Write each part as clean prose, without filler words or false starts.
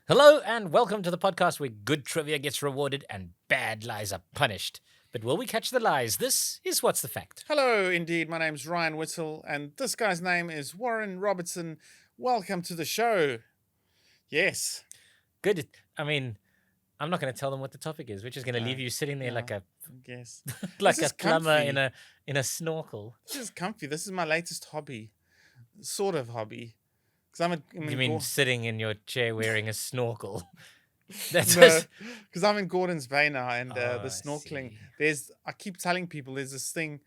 Hello and welcome to the podcast where good trivia gets rewarded and bad lies are punished. But will we catch the lies? This is What's the Fact. Hello, indeed. My name's Ryan Whittle, and this guy's name is Warren Robertson. Welcome to the show. Yes. Good. I mean, I'm not going to tell them what the topic is. We're just going to No, leave you sitting there no. like a Yes. like This a is plumber comfy. in a snorkel. This is comfy. This is my latest hobby, sort of hobby. Because You mean sitting in your chair wearing a snorkel? That's no, because I'm in Gordon's Bay now, and Oh, the I snorkeling. see. I keep telling people there's this thing.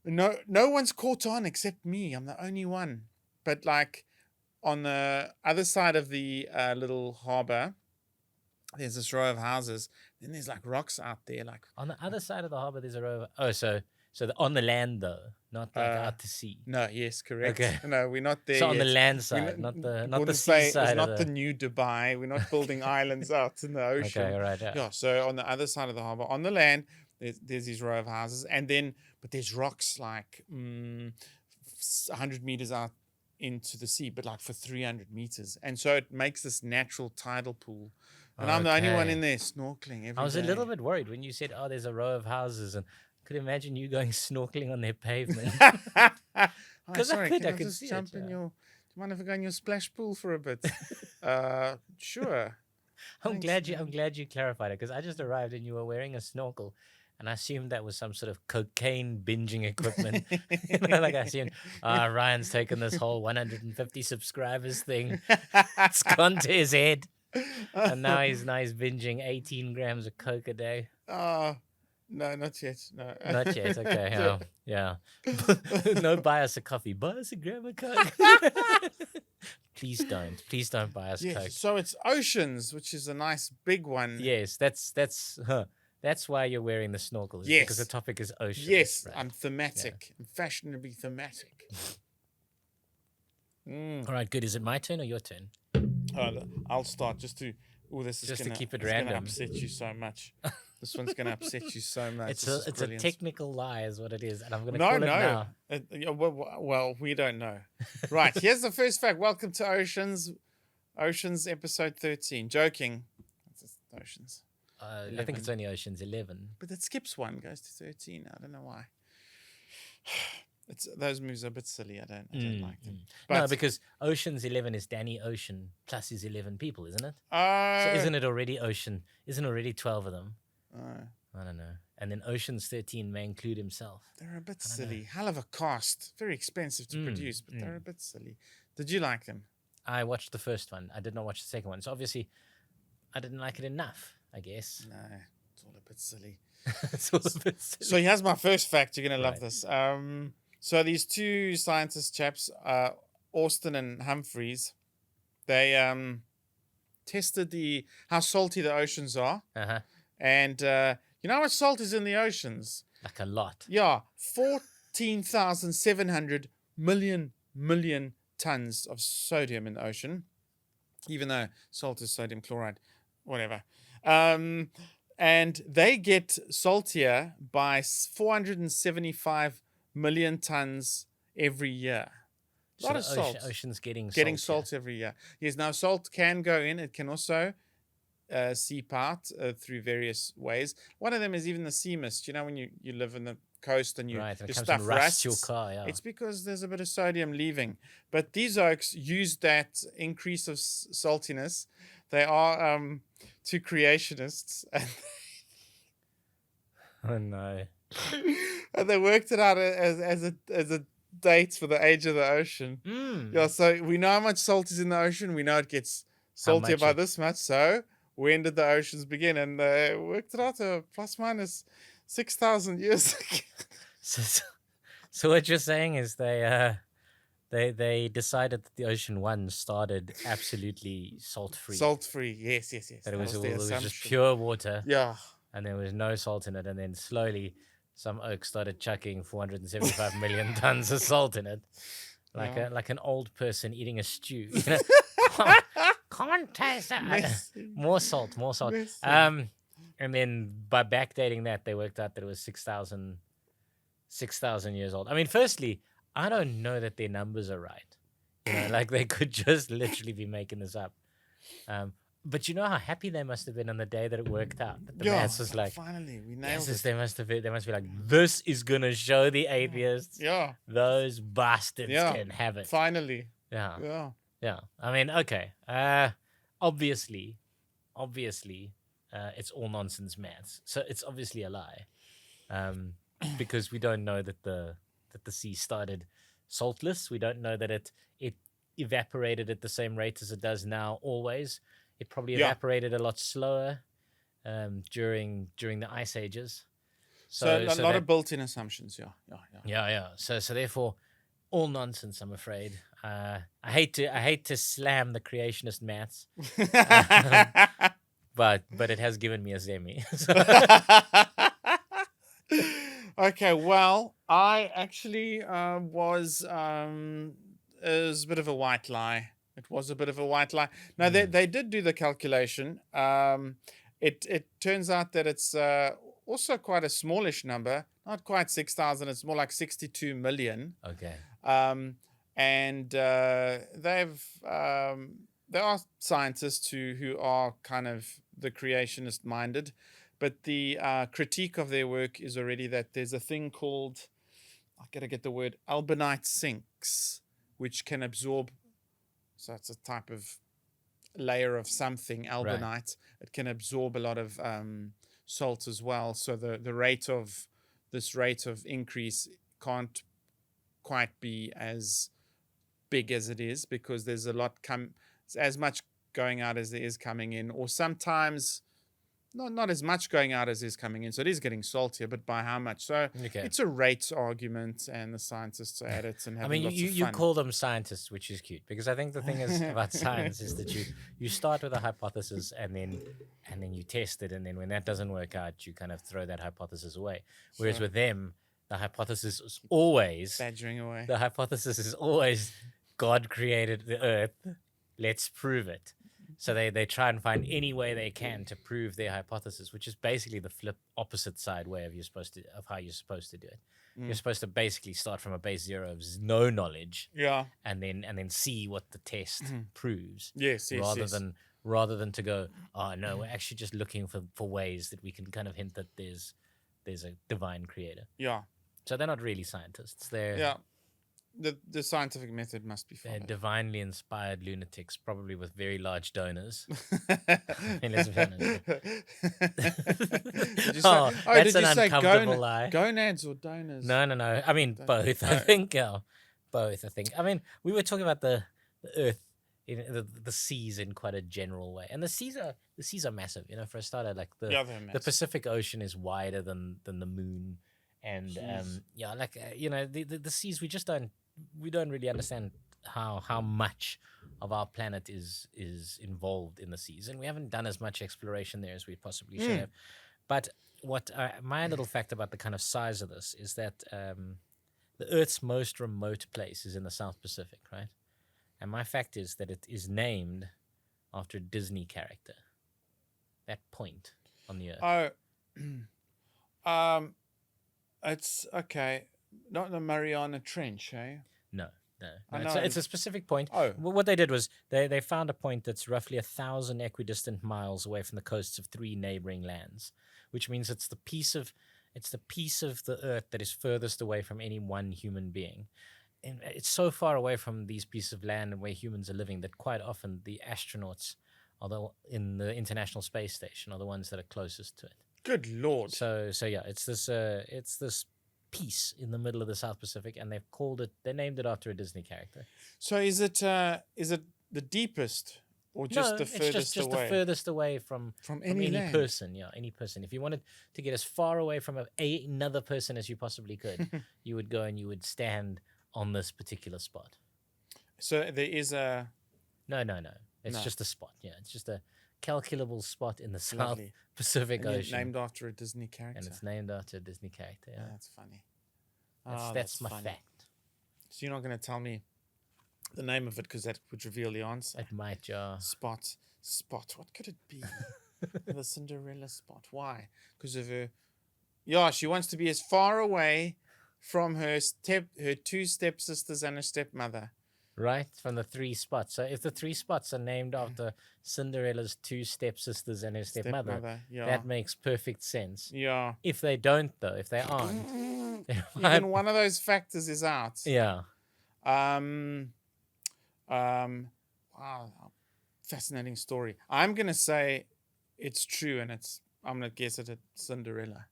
No one's caught on except me. I'm the only one. But like on the other side of the little harbor, there's this row of houses. Then there's like rocks out there, like On the other side of the harbor, there's a row. On the land though, not like out to sea. no, yes, correct. Okay. No, we're not there. So on the yet. land We're side, not the Gordon's Bay is seaside. not the new Dubai. We're not building islands out in the ocean. Okay, all right. Yeah. Yeah. So on the other side of the harbor, on the land, there's these row of houses, but there's rocks like 100 meters out into the sea, but like for 300 meters, and so it makes this natural tidal pool. And I'm the only one Okay. in there snorkeling every I was a little day. bit worried when you said, "Oh, there's a row of houses," and I could imagine you going snorkeling on their pavement. Hi, 'Cause I sorry, could- can I I could just see it, jump in yeah. your? Do you mind if I go in your splash pool for a bit? Sure. I'm Thanks, glad you. man. I'm glad you clarified it because I just arrived and you were wearing a snorkel, and I assumed that was some sort of cocaine binging equipment. Like I assumed, Ryan's taken this whole 150 subscribers thing. It's gone to his head, and now he's binging 18 grams of coke a day. Oh, no, not yet. No. Not yet. Okay. Yeah. No, buy us a coffee. Buy us a gram of coke. Please don't. Please don't buy us Yes, coke. so it's oceans, which is a nice big one. Yes, that's why you're wearing the snorkel. Yes. Because the topic is ocean. Yes, right? I'm thematic. I'm fashionably thematic. All right, good. Is it my turn or your turn? I'll start just to. Oh, this is Just to gonna, keep it it's gonna random. upset you so much. This one's gonna upset you so much. It's This is a brilliant. technical lie, is what it is, and I'm going to No, call it no. now. Yeah, well, we don't know. Right, here's the first fact. Welcome to Oceans episode 13. Joking. It's Oceans. I think it's only Ocean's 11. But it skips one, goes to 13. I don't know why. Those moves are a bit silly. I don't like them. No, because Ocean's 11 is Danny Ocean plus his 11 people, isn't it? So uh, isn't it already Ocean? Isn't already 12 of them? uh, I don't know. And then Ocean's 13 may include himself. they're a bit silly. Hell of a cast. Very expensive to produce, but they're a bit silly. Did you like them? I watched the first one. I did not watch the second one. So obviously, I didn't like it enough, I guess. No, it's all a bit silly. It's all a bit silly. So here's my first fact. You're gonna love Right. this. So these two scientist chaps, Austin and Humphreys, they tested how salty the oceans are, Uh-huh. and you know how much salt is in the oceans? Like a lot. Yeah, 14,700 million tons of sodium in the ocean, even though salt is sodium chloride, whatever. And they get saltier by 475 million tons every year. A lot So of the salt. Ocean's getting Getting saltier. salt every year. Yes, now salt can go in. It can also seep out through various ways. One of them is even the sea mist. You know, when you live in the coast and Right, and your it comes stuff and rusts rusts, your car, yeah. it's because there's a bit of sodium leaving. But these oaks use that increase of saltiness. They are two creationists, Oh, no. and they worked it out as a date for the age of the ocean. Yeah, so we know how much salt is in the ocean. We know it gets How saltier much by it- this much. So when did the oceans begin? And they worked it out to plus minus 6,000 years ago. So what you're saying is they decided that the Ocean One started absolutely salt-free. Salt-free. Yes. That it was the just assumption. pure water. Yeah. And there was no salt in it, and then slowly some oaks started chucking 475 million tons of salt in it, like Yeah. like an old person eating a stew. You know? Can't taste that. Messy. More salt. Messy. And then by backdating that, they worked out that it was 6,000 years old. I mean, firstly, I don't know that their numbers are right. You know, like they could just literally be making this up. But you know how happy they must have been on the day that it worked out. That the Yeah, maths was like, finally, we yes, nailed it. they must have been. They must be like, this is gonna show the atheists. Yeah, Those bastards yeah, can have it. finally. Yeah, Yeah. yeah. I mean, okay. Obviously, obviously, it's all nonsense maths. So it's obviously a lie, because we don't know that the sea started saltless. We don't know that it evaporated at the same rate as it does now. Always, it probably Yeah. evaporated a lot slower during the ice ages. So a So lot that of built-in assumptions. Yeah, yeah, yeah, yeah. So therefore, all nonsense. I'm afraid. I hate to slam the creationist maths, um, yeah. but it has given me a semi. So- Okay, well, I actually it was a bit of a white lie. It was a bit of a white lie. No, they Mm, they did do the calculation. It turns out that it's also quite a smallish number, not quite 6,000. It's more like 62 million. okay. Um, and there are scientists who are kind of the creationist minded, but the critique of their work is already that there's a thing called, I gotta get the word, albanite sinks, which can absorb. So it's a type of layer of something, Right. albanite. It can absorb a lot of salt as well. So the rate of this rate of increase can't quite be as big as it is, because there's a lot as much going out as there is coming in, or sometimes not as much going out as is coming in. So it is getting saltier, but by how much? So Okay. it's a rates argument, and the scientists are at it and I having mean, lots of you fun. call them scientists, which is cute, because I think the thing is about science is that you start with a hypothesis, and then you test it, and then when that doesn't work out, you kind of throw that hypothesis away. Whereas Sure. with them, the hypothesis is always Badgering away. God created the earth. Let's prove it. So they try and find any way they can to prove their hypothesis, which is basically the flip opposite side way of how you're supposed to do it. You're supposed to basically start from a base zero of no knowledge, Yeah. and then see what the test proves, Yes. Yes. rather Yes. than rather than to go, oh no, we're actually just looking for ways that we can kind of hint that there's a divine creator. Yeah. So they're not really scientists. They're Yeah. The scientific method must be they're followed. divinely inspired lunatics, probably with very large donors. Did Let's be honest. you say? Oh, Oh, that's did an you say uncomfortable lie. gonads or donors? No. I mean, both. I Oh. think. Both. I think. I mean, we were talking about the Earth, the seas in quite a general way, and the seas are massive. For a starter, like Yeah, they're the massive. Pacific Ocean is wider than the moon, and Jeez. yeah, like the seas, we don't really understand how much of our planet is involved in the seas, and we haven't done as much exploration there as we possibly should have. But what my little fact about the kind of size of this is that the Earth's most remote place is in the South Pacific, right? And my fact is that it is named after a Disney character. That point on the Earth. Oh, it's okay. Not the Mariana Trench, eh? No, no. I No, know. it's a specific point. Oh. What they did was they found a point that's roughly 1,000 equidistant miles away from the coasts of 3 neighboring lands, which means it's the piece of the Earth that is furthest away from any one human being. And it's so far away from these pieces of land and where humans are living that quite often the astronauts, although in the International Space Station, are the ones that are closest to it. Good Lord. So yeah, it's this piece in the middle of the South Pacific, and they named it after a Disney character. So is it the deepest, or just No, the it's furthest just away the furthest away from any land? person. Yeah, any person. If you wanted to get as far away from another person as you possibly could, you would go and you would stand on this particular spot. So there is a No. It's No. just a spot. Yeah, it's just a calculable spot in the South Lovely. Pacific and yet Ocean, named after a Disney character. and it's named after a Disney character. Yeah, That's funny. that's my funny. fact. So you're not going to tell me the name of it, because that would reveal the answer. It might, Spot. What could it be? The Cinderella spot. Why? Because of her. Yeah, she wants to be as far away from her two stepsisters and her stepmother. right? From the three spots. So if the three spots are named after Cinderella's two stepsisters and her stepmother, Stepmother. Yeah. that makes perfect sense. Yeah. If they don't, though, if they aren't, then Even one of those factors is out. yeah. Um, wow, fascinating story. I'm gonna say it's true, and I'm gonna guess it at Cinderella.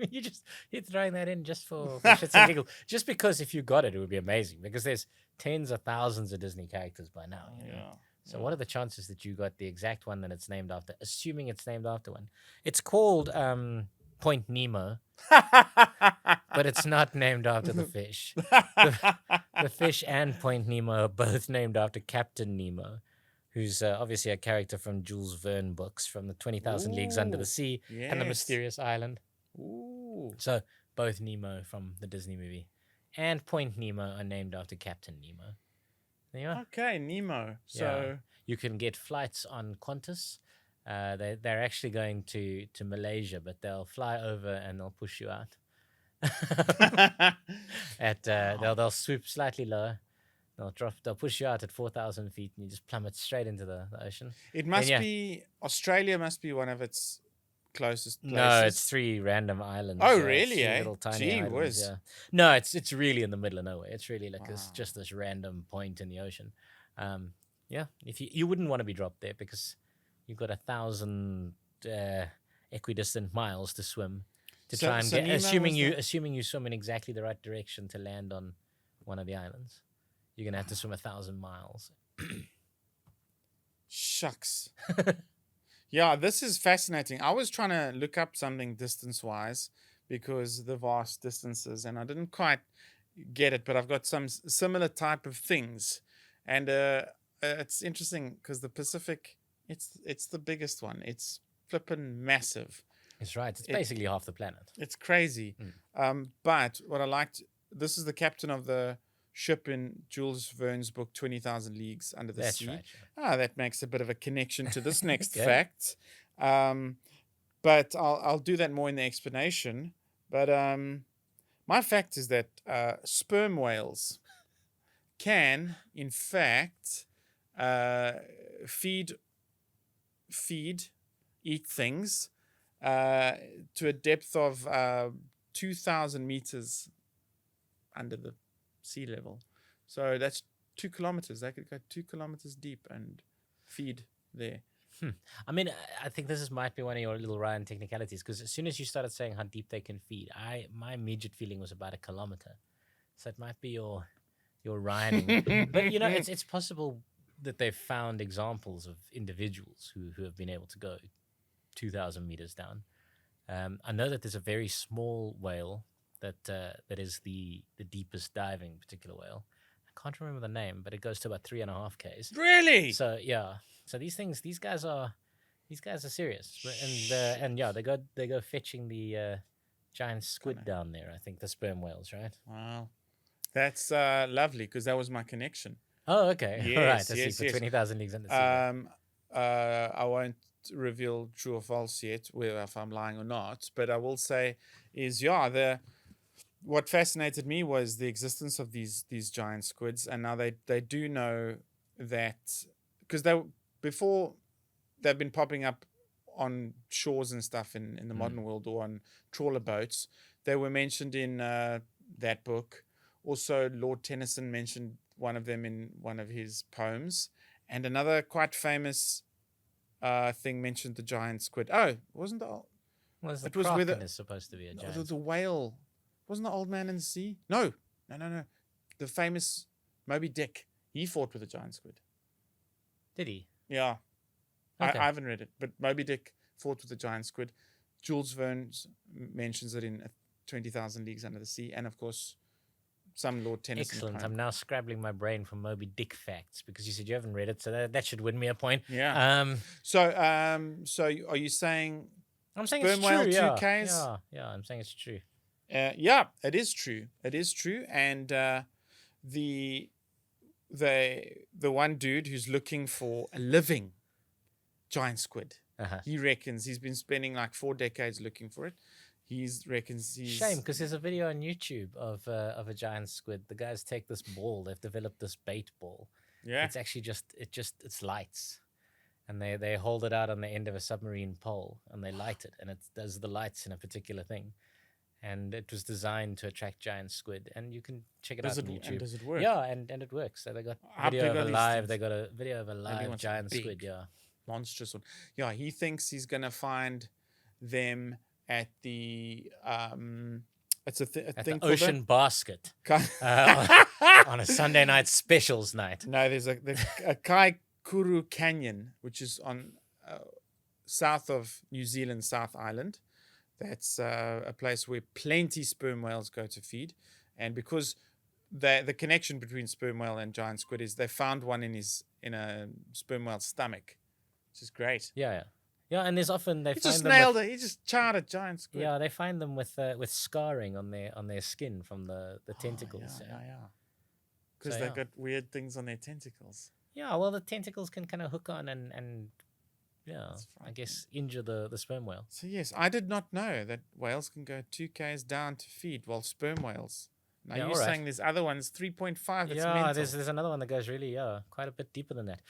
You're throwing that in just for shits and giggles. Just because if you got it, it would be amazing. Because there's tens of thousands of Disney characters by now. You know? Yeah. So what are the chances that you got the exact one that it's named after? Assuming it's named after one. It's called Point Nemo, but it's not named after the fish. The fish and Point Nemo are both named after Captain Nemo, who's obviously a character from Jules Verne books from the 20,000 Leagues Under the Ooh, Sea and the yes. Mysterious Island. Ooh. So both Nemo from the Disney movie and Point Nemo are named after Captain Nemo. There you are. Okay, Nemo. So Yeah. You can get flights on Qantas. They're actually going to Malaysia, but they'll fly over and they'll push you out. They'll swoop slightly lower. They'll push you out at 4,000 feet, and you just plummet straight into the ocean. it must be Australia. Must be one of its closest places. No, it's three random islands. Oh, It's really? three Eh? little tiny Gee islands. whiz. Yeah. No, it's really in the middle of nowhere. It's really like Wow. just this random point in the ocean. Yeah, if you wouldn't want to be dropped there because you've got 1,000 equidistant miles to swim to So- try and so get. Nemo was Assuming you swim in exactly the right direction to land on one of the islands, you're gonna have to swim 1,000 miles. Shucks. Yeah, this is fascinating. I was trying to look up something distance-wise because the vast distances, and I didn't quite get it, but I've got some similar type of things, and it's interesting because the Pacific, it's the biggest one. It's flippin' massive. It's right. It's basically half the planet. It's crazy. But what I liked, this is the captain of the ship in Jules Verne's book 20,000 Leagues Under the That's Sea. right. That makes a bit of a connection to this next Okay. fact. But I'll do that more in the explanation. But my fact is that sperm whales can, in fact, eat things to a depth of 2,000 meters under the sea level. So that's 2 kilometers. They could go 2 kilometers deep and feed there. I mean, I think this might be one of your little Ryan technicalities because as soon as you started saying how deep they can feed, my immediate feeling was about 1 kilometer. So it might be your rhyming. But it's possible that they've found examples of individuals who have been able to go 2,000 meters down. I know that there's a very small whale that is the deepest diving particular whale. I can't remember the name, but it goes to about 3.5 Ks. Really? So yeah, so these guys are serious, and yeah, they go fetching the giant squid down there. I think the sperm whales, right? Wow. That's lovely because that was my connection. Oh, okay, all right. I Yes, see. yes, For yes. 20,000 leagues under the sea. I won't reveal true or false yet, whether if I'm lying or not. But I will say is what fascinated me was the existence of these giant squids, and now they do know that because before they've been popping up on shores and stuff in the modern world or on trawler boats. They were mentioned in that book. Also, Lord Tennyson mentioned one of them in one of his poems, and another quite famous thing mentioned the giant squid. Oh, wasn't the Well, the it was with kraken is supposed to be a giant. the whale? Wasn't the Old Man in the Sea? No. The famous Moby Dick. He fought with a giant squid. Did he? Yeah. Okay. I haven't read it, but Moby Dick fought with a giant squid. Jules Verne mentions it in 20,000 Leagues Under the Sea, and of course, some Lord Tennyson. Excellent. poem. I'm now scrabbling my brain for Moby Dick facts because you said you haven't read it, so that should win me a point. Yeah. So are you saying? I'm saying Sperm it's whale true. 2Ks? Yeah. I'm saying it's true. Yeah, it is true. It is true, and the one dude who's looking for a living giant squid. Uh-huh. He reckons he's been spending like 4 decades looking for it. he reckons Shame, he's because there's a video on YouTube of a giant squid. The guys take this ball. They've developed this bait ball. yeah. It's actually it's lights, and they hold it out on the end of a submarine pole, and they light it, and it does the lights in a particular thing. And it was designed to attract giant squid, and you can check it Does out it on YouTube. and does it work? Yeah, and it works. So they got How video big of are a these live. They things? got a video of a Maybe live wants a giant squid. big, Yeah. monstrous one. Yeah, he thinks he's gonna find them at the it's a At thing the called Ocean Basket on a Sunday night specials night. No, there's a Kaikuru Canyon, which is on south of New Zealand, South Island. That's a place where plenty sperm whales go to feed, and because the connection between sperm whale and giant squid is they found one in a sperm whale's stomach, which is great. Yeah. And there's often they He find just them nailed with, it. He just charred a giant squid. yeah, they find them with scarring on their skin from the tentacles. Yeah. Because So, they've yeah. got weird things on their tentacles. Yeah, well, the tentacles can kind of hook on and yeah, That's I frightening. guess injure the sperm whale. So yes, I did not know that whales can go 2 k's down to feed, while sperm whales. Now Yeah, you're alright. saying there's other ones 3.5. That's Yeah, mental. there's another one that goes really quite a bit deeper than that.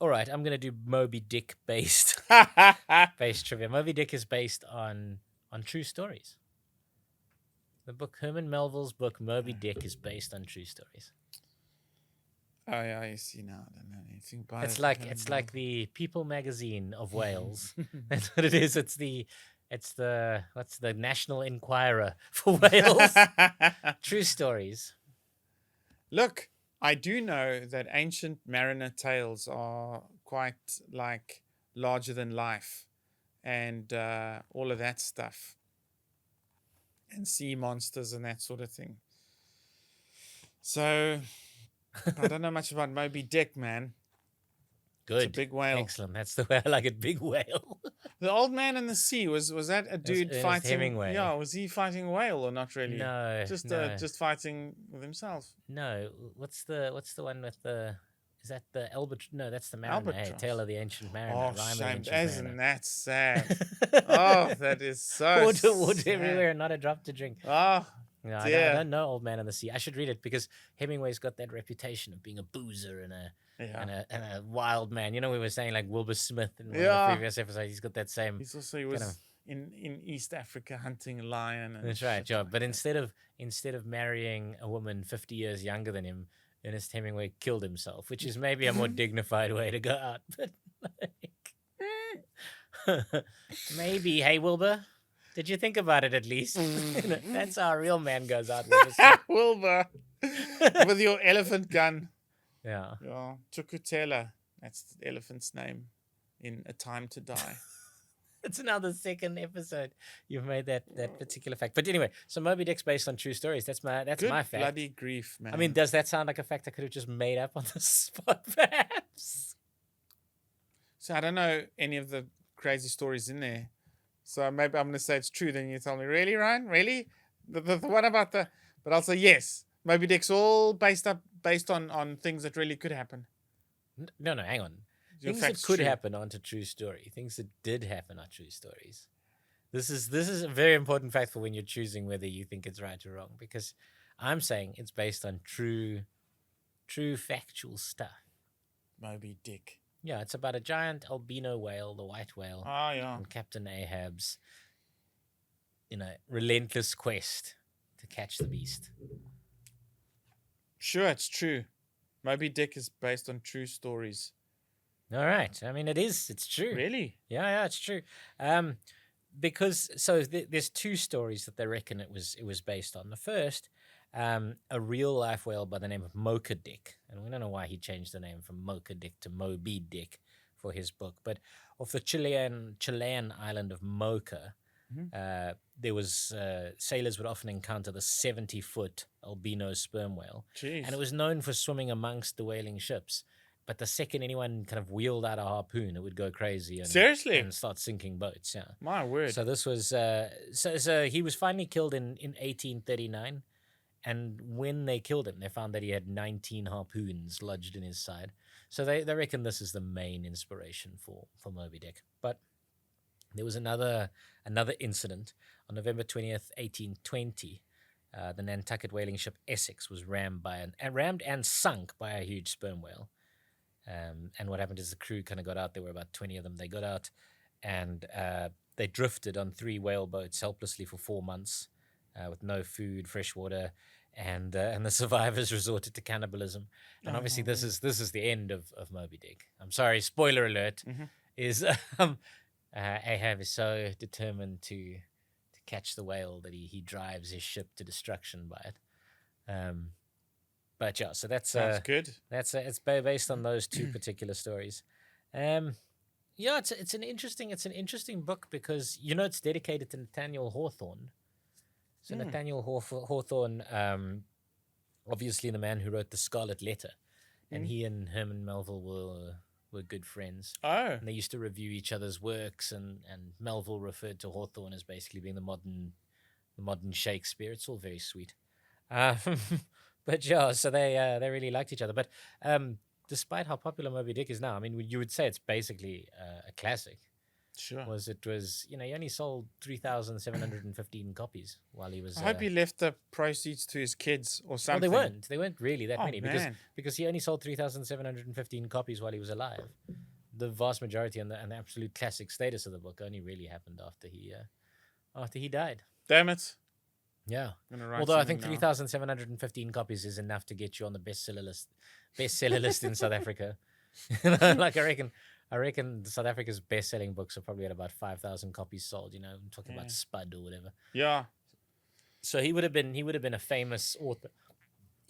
All right, I'm gonna do Moby Dick based trivia. Moby Dick is based on true stories. The book Herman Melville's book Moby Dick is based on true stories. Oh yeah, I see now. I don't know anything about It's it. like the People magazine of Wales. That's what it is. It's the what's the National Enquirer for Wales. True stories. Look, I do know that ancient mariner tales are quite like larger than life, and all of that stuff, and sea monsters and that sort of thing. So I don't know much about Moby Dick, man. Good. It's a big whale. Excellent. That's the way I like it. Big whale. The Old Man in the Sea was that a dude Ernest fighting? Hemingway. Yeah, was he fighting a whale or not really? No. Just fighting with himself. No. What's the one with the? Is that the albatross? No, that's the Mariner. Hey, Albatross. Tale of the Ancient Mariner. Oh, Rhyme of the shame! Ancient Isn't Mariner. that sad? Oh, that is so Water sad. everywhere, not a drop to drink. Oh, No, I dear. don't know Old Man in the Sea. I should read it because Hemingway's got that reputation of being a boozer and a wild man. You know, we were saying like Wilbur Smith in one of Yeah. the previous episodes. He's got that same. He was of- in East Africa hunting a lion. And That's right, shit yeah. like But that. instead of marrying a woman 50 years younger than him, Ernest Hemingway killed himself, which is maybe a more dignified way to go out. But like, maybe, hey Wilbur, did you think about it at least? That's how a real man goes out. Wilbur Smith. Wilbur, with your elephant gun. Yeah. Yeah, Chukutela. That's the elephant's name in A Time to Die. It's now the second episode you've made that particular fact. But anyway, so Moby Dick's based on true stories. That's my Good fact. bloody grief, man. I mean, does that sound like a fact I could have just made up on the spot, perhaps? so I don't know any of the crazy stories in there. So maybe I'm going to say it's true. Then you tell me, really, Ryan? Really? The one about the... But I'll say yes. Moby Dick's all based on things that really could happen. No, hang on. Your Things that fact's could true. happen aren't a true story. Things that did happen are true stories. This is a very important fact for when you're choosing whether you think it's right or wrong, because I'm saying it's based on true factual stuff. Moby Dick. Yeah, it's about a giant albino whale, the white whale, Oh, yeah. and Captain Ahab's, relentless quest to catch the beast. Sure, it's true. Moby Dick is based on true stories. All right. I mean, it's true. Really? Yeah, it's true. Because there's two stories that they reckon it was based on. The first, a real life whale by the name of Mocha Dick, and we don't know why he changed the name from Mocha Dick to Moby Dick for his book. But off the Chilean island of Mocha, there was sailors would often encounter the 70-foot albino sperm whale, Jeez. and it was known for swimming amongst the whaling ships. But the second anyone kind of wheeled out a harpoon, it would go crazy and Seriously? and start sinking boats. Yeah. My word. So this was so he was finally killed in 1839, and when they killed him, they found that he had 19 harpoons lodged in his side. So they reckon this is the main inspiration for Moby Dick. But There was another incident on November 20th, 1820. The Nantucket whaling ship Essex was rammed and sunk by a huge sperm whale. And what happened is the crew kind of got out. There were about 20 of them. They got out and they drifted on 3 whale boats helplessly for 4 months with no food, fresh water, and the survivors resorted to cannibalism. And obviously, this is the end of Moby Dick. I'm sorry, spoiler alert. Is Ahab is so determined to catch the whale that he drives his ship to destruction by it. But yeah, so that's good. It's based on those 2 particular stories. Yeah, it's an interesting book because it's dedicated to Nathaniel Hawthorne. So Nathaniel Hawthorne, obviously the man who wrote the Scarlet Letter, and he and Herman Melville were good friends. Oh, And they used to review each other's works, and Melville referred to Hawthorne as basically being the modern Shakespeare. It's all very sweet. But yeah, so they really liked each other. But despite how popular Moby Dick is now, I mean, you would say it's basically a classic. sure. He only sold 3,715 copies while he was. I hope he left the proceeds to his kids or Well, something. they weren't really that Oh, many man. because he only sold 3,715 copies while he was alive. The vast majority and the absolute classic status of the book only really happened after he died. Damn it. Yeah. I'm gonna write Although I think something now. 3,715 copies is enough to get you on the bestseller list in South Africa. Like I reckon South Africa's best-selling books are probably at about 5,000 copies sold. I'm talking about Spud or whatever. Yeah. So he would have been a famous author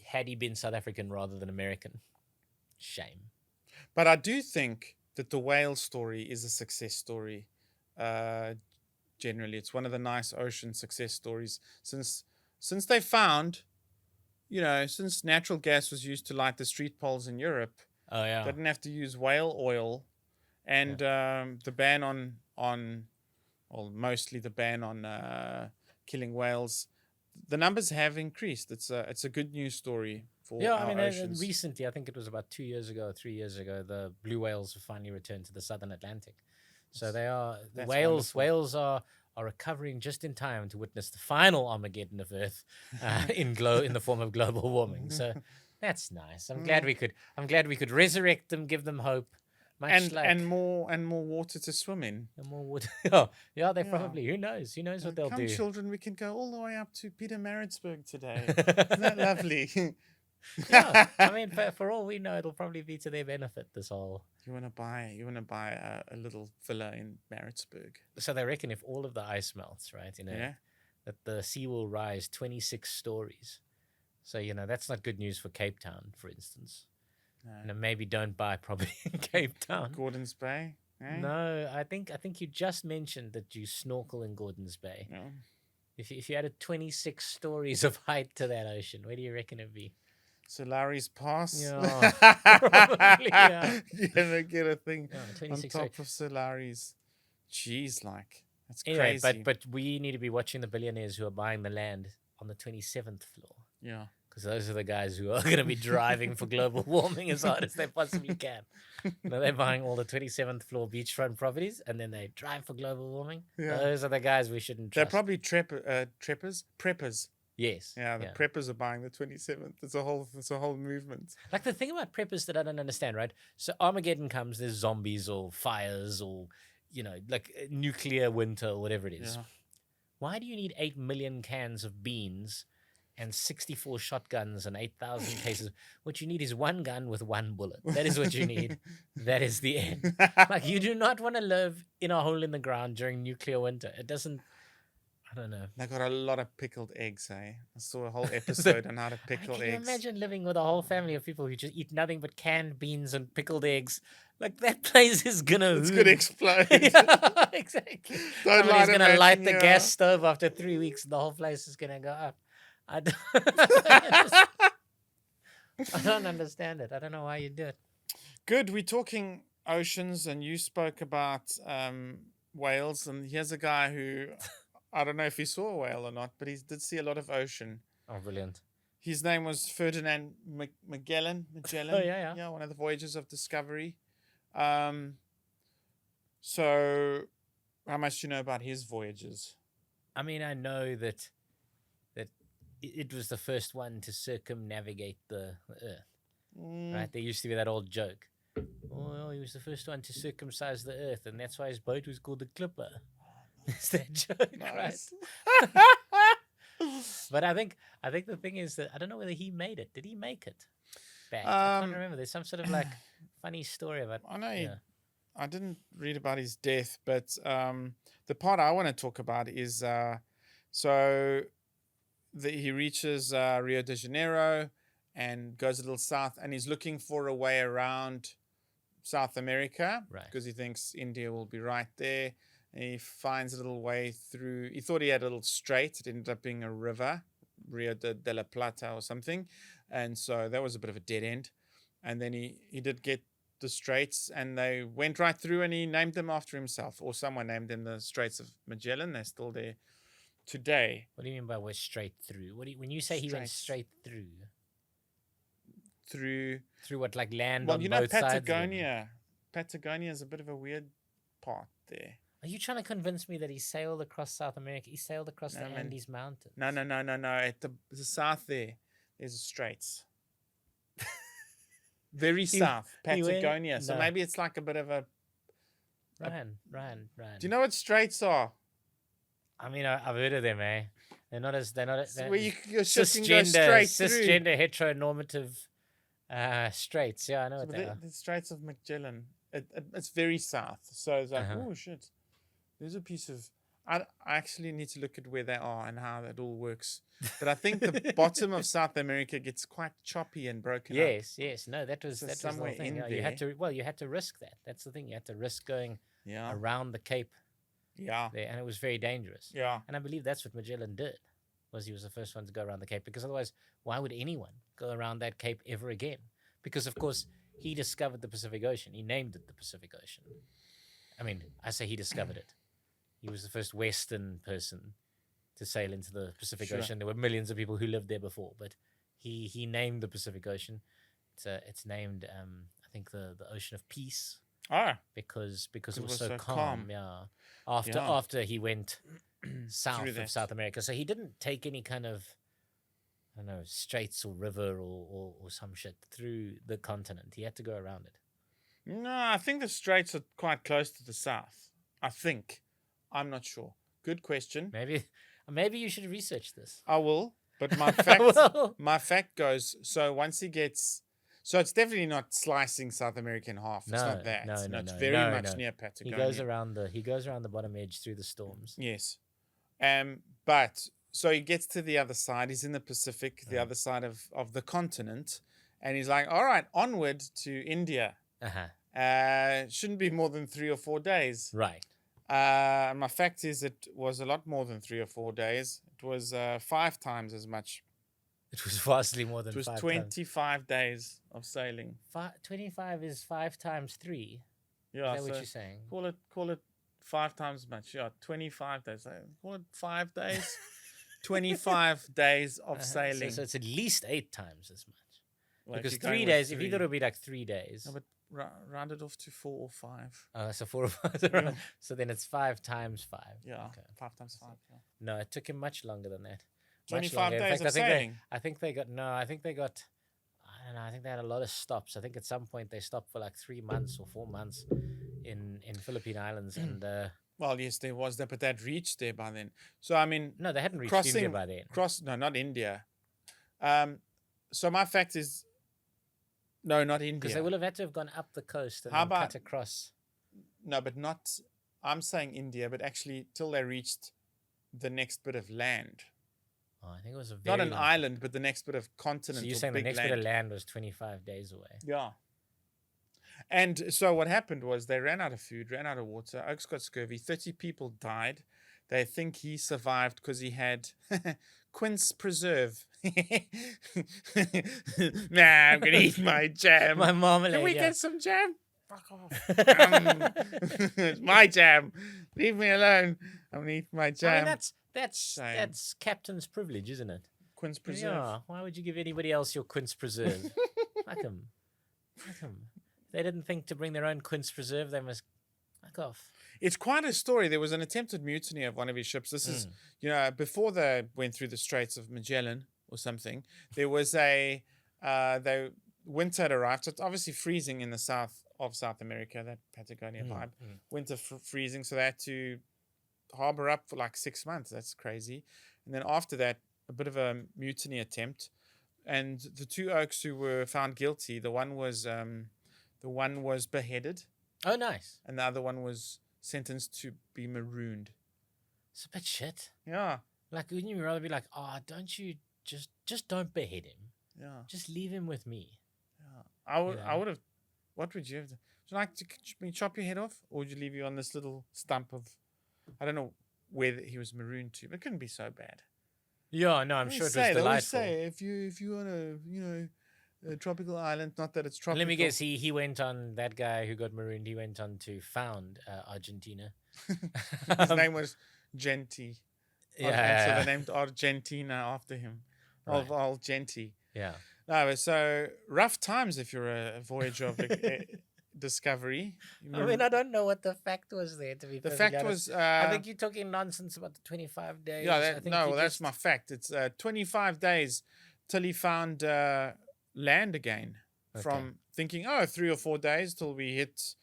had he been South African rather than American. Shame. But I do think that the whale story is a success story. Generally, it's one of the nice ocean success stories since they found, since natural gas was used to light the street poles in Europe, Oh yeah. they didn't have to use whale oil, and the ban or mostly the ban on killing whales, the numbers have increased. It's a good news story for our oceans. Recently, I think it was about 2 years ago, 3 years ago, the blue whales have finally returned to the southern Atlantic. So the That's whales. wonderful. Whales are recovering just in time to witness the final Armageddon of Earth in the form of global warming. So that's nice. I'm glad we could resurrect them, give them hope, and more water to swim in. and more water. Oh, yeah, they Yeah. probably. Who knows what they'll Come, do. children, we can go all the way up to Pietermaritzburg today. Isn't that lovely? Yeah, I mean, for all we know, it'll probably be to their benefit. This whole. You want to buy a little villa in Maritzburg? So they reckon if all of the ice melts, right? Yeah. That the sea will rise 26 stories. So that's not good news for Cape Town, for instance. No. Maybe don't buy property in Cape Town. Gordon's Bay. Eh? No, I think you just mentioned that you snorkel in Gordon's Bay. No. If you added 26 stories of height to that ocean, where do you reckon it'd be? Solari's Pass. Yeah, probably, yeah. You never get a thing Yeah, on 26 top of Solari's. Jeez, that's Anyway, crazy. but we need to be watching the billionaires who are buying the land on the 27th floor. Yeah. Because those are the guys who are going to be driving for global warming as hard as they possibly can. They're buying all the 27th floor beachfront properties, and then they drive for global warming. Yeah. Those are the guys we shouldn't They're trust. probably preppers. Yes. Yeah, the preppers are buying the 27th. It's a whole movement. Like the thing about preppers that I don't understand, right? So Armageddon comes, there's zombies or fires or, like nuclear winter or whatever it is. Yeah. Why do you need 8 million cans of beans and 64 shotguns and 8,000 cases? What you need is one gun with one bullet. That is what you need. That is the end. Like, you do not want to live in a hole in the ground during nuclear winter. It doesn't, I don't know. They got a lot of pickled eggs, eh? I saw a whole episode on how to pickle Can you eggs. imagine living with a whole family of people who just eat nothing but canned beans and pickled eggs? Like, that place is gonna. It's gonna explode. Yeah, exactly. Don't Somebody's light a gonna match light in the your- gas stove after 3 weeks, and the whole place is gonna go up. I don't understand it. I don't know why you do it. Good. We're talking oceans, and you spoke about whales. And here's a guy who I don't know if he saw a whale or not, but he did see a lot of ocean. Oh, brilliant. His name was Ferdinand Magellan. Oh, yeah. Yeah, one of the voyages of discovery. So How much do you know about his voyages? I mean, I know that it was the first one to circumnavigate the Earth. Right? There used to be that old joke. Oh, well, he was the first one to circumcise the Earth, and that's why his boat was called the Clipper. It's that joke, Nice. right? But I think the thing is that I don't know whether he made it. Did he make it back? I can't remember. There's some sort of like funny story about. I know. Yeah. I didn't read about his death, but the part I want to talk about is he reaches Rio de Janeiro and goes a little south, and he's looking for a way around South America Right. because he thinks India will be right there. And he finds a little way through. He thought he had a little strait. It ended up being a river, Rio de la Plata or something. And so that was a bit of a dead end. And then he did get the straits, and they went right through, and he named them after himself, or someone named them the Straits of Magellan. They're still there today. What do you mean by we're straight through? When you say he went Straits. straight Through what, like land well, on you know, both sides? of him? Patagonia. Patagonia is a bit of a weird part there. Are you trying to convince me that he sailed across South America? He sailed across the Andes Mountains. No. At the south there's the straits. Very south, Patagonia. So maybe it's like a bit of a. Ryan. Do you know what straits are? I mean, I've heard of them, eh? They're not as Where your ship can go straight through. cisgender heteronormative straits. Yeah, I know what they are. The Straits of Magellan. It's very south. So it's like, oh shit, there's a piece of. I actually need to look at where they are and how that all works. But I think the bottom of South America gets quite choppy and broken up. Yes. No, that was somewhere the thing. in Yeah, there. you had to risk that. That's the thing. You had to risk going Yeah. around the Cape Yeah. there, and it was very dangerous. Yeah. And I believe that's what Magellan did. He was the first one to go around the Cape, because otherwise, why would anyone go around that Cape ever again? Because of course he discovered the Pacific Ocean. He named it the Pacific Ocean. I mean, I say he discovered it. He was the first Western person to sail into the Pacific Ocean. There were millions of people who lived there before, but he named the Pacific Ocean. It's named I think the Ocean of Peace. Because it was so calm. Yeah. After he went south of South America, so he didn't take any kind of, I don't know, straits or river or some shit through the continent. He had to go around it. No, I think the straits are quite close to the south. I think. I'm not sure. Good question. Maybe you should research this. I will, but my fact goes, so once he gets, so it's definitely not slicing South America in half. It's not that. No, it's very much near Patagonia. He goes around the bottom edge through the storms. Yes. But so he gets to the other side. He's in the Pacific, the other side of the continent, and he's like, all right, onward to India. Shouldn't be more than 3 or 4 days. Right. My fact is, it was a lot more than 3 or 4 days. It was 5 times as much. It was vastly more than 5 times. It was 25 days of sailing. 25 is 5 times 3. Yeah, is that what you're saying? Call it 5 times as much. Yeah, 25 days. Call it 5 days. 25 days of sailing. So it's at least 8 times as much. Well, because 3 days, if you thought it would be like 3 days. No, but round it off to 4 or 5. Oh, so 4 or 5. Yeah. So then it's 5 times 5. Yeah, okay. 5 times 5. Yeah. No, it took him much longer than that. 25 days of sailing. I think they got. I don't know. I think they had a lot of stops. I think at some point they stopped for like 3 months or 4 months in Philippine Islands. And well, yes, there was that, but they'd reached there by then. So I mean, no, they hadn't reached India by then. No, not India. So my fact is, no, not India. Because they will have had to have gone up the coast and then cut across. No, but not. I'm saying India, but actually till they reached the next bit of land. Oh, I think it was not an island, but the next bit of continent. So you're saying the next bit of land was 25 days away? Yeah. And so what happened was they ran out of food, ran out of water. Oaks got scurvy. 30 people died. They think he survived because he had quince preserve. Nah, I'm going to eat my jam. My marmalade. Can we get some jam? Fuck off. It's my jam. Leave me alone. I'm going to eat my jam. I mean, that's captain's privilege, isn't it? Quince preserve. Yeah. Why would you give anybody else your quince preserve? Fuck them. They didn't think to bring their own quince preserve. They must fuck off. It's quite a story. There was an attempted mutiny of one of his ships. This is, before they went through the Straits of Magellan or something. There was winter had arrived. So it's obviously freezing in the south of South America, that Patagonia vibe. Winter freezing, so they had to harbor up for like 6 months. That's crazy. And then after that, a bit of a mutiny attempt. And the two oaks who were found guilty, the one was beheaded. Oh, nice. And the other one was sentenced to be marooned. It's a bit shit. Yeah. Like, wouldn't you rather be like, oh, don't you just don't behead him? Yeah. Just leave him with me. Yeah. I would have. What would you have? Would you like to chop your head off, or would you leave you on this little stump of? I don't know where he was marooned to, but it couldn't be so bad. Yeah, no, I'm sure it was delightful. They always say if you want a tropical island, not that it's tropical. Let me guess. He went on, that guy who got marooned. He went on to found Argentina. His name was Genti. Yeah. So they named Argentina after him. Right. Of Genti. Yeah. No, so rough times if you're a voyager of discovery. I mean, I don't know what the fact was there, to be The perfectly fact honest. was... I think you're talking nonsense about the 25 days. Yeah, that's my fact. It's 25 days till he found land again. Okay. From thinking, 3 or 4 days till we hit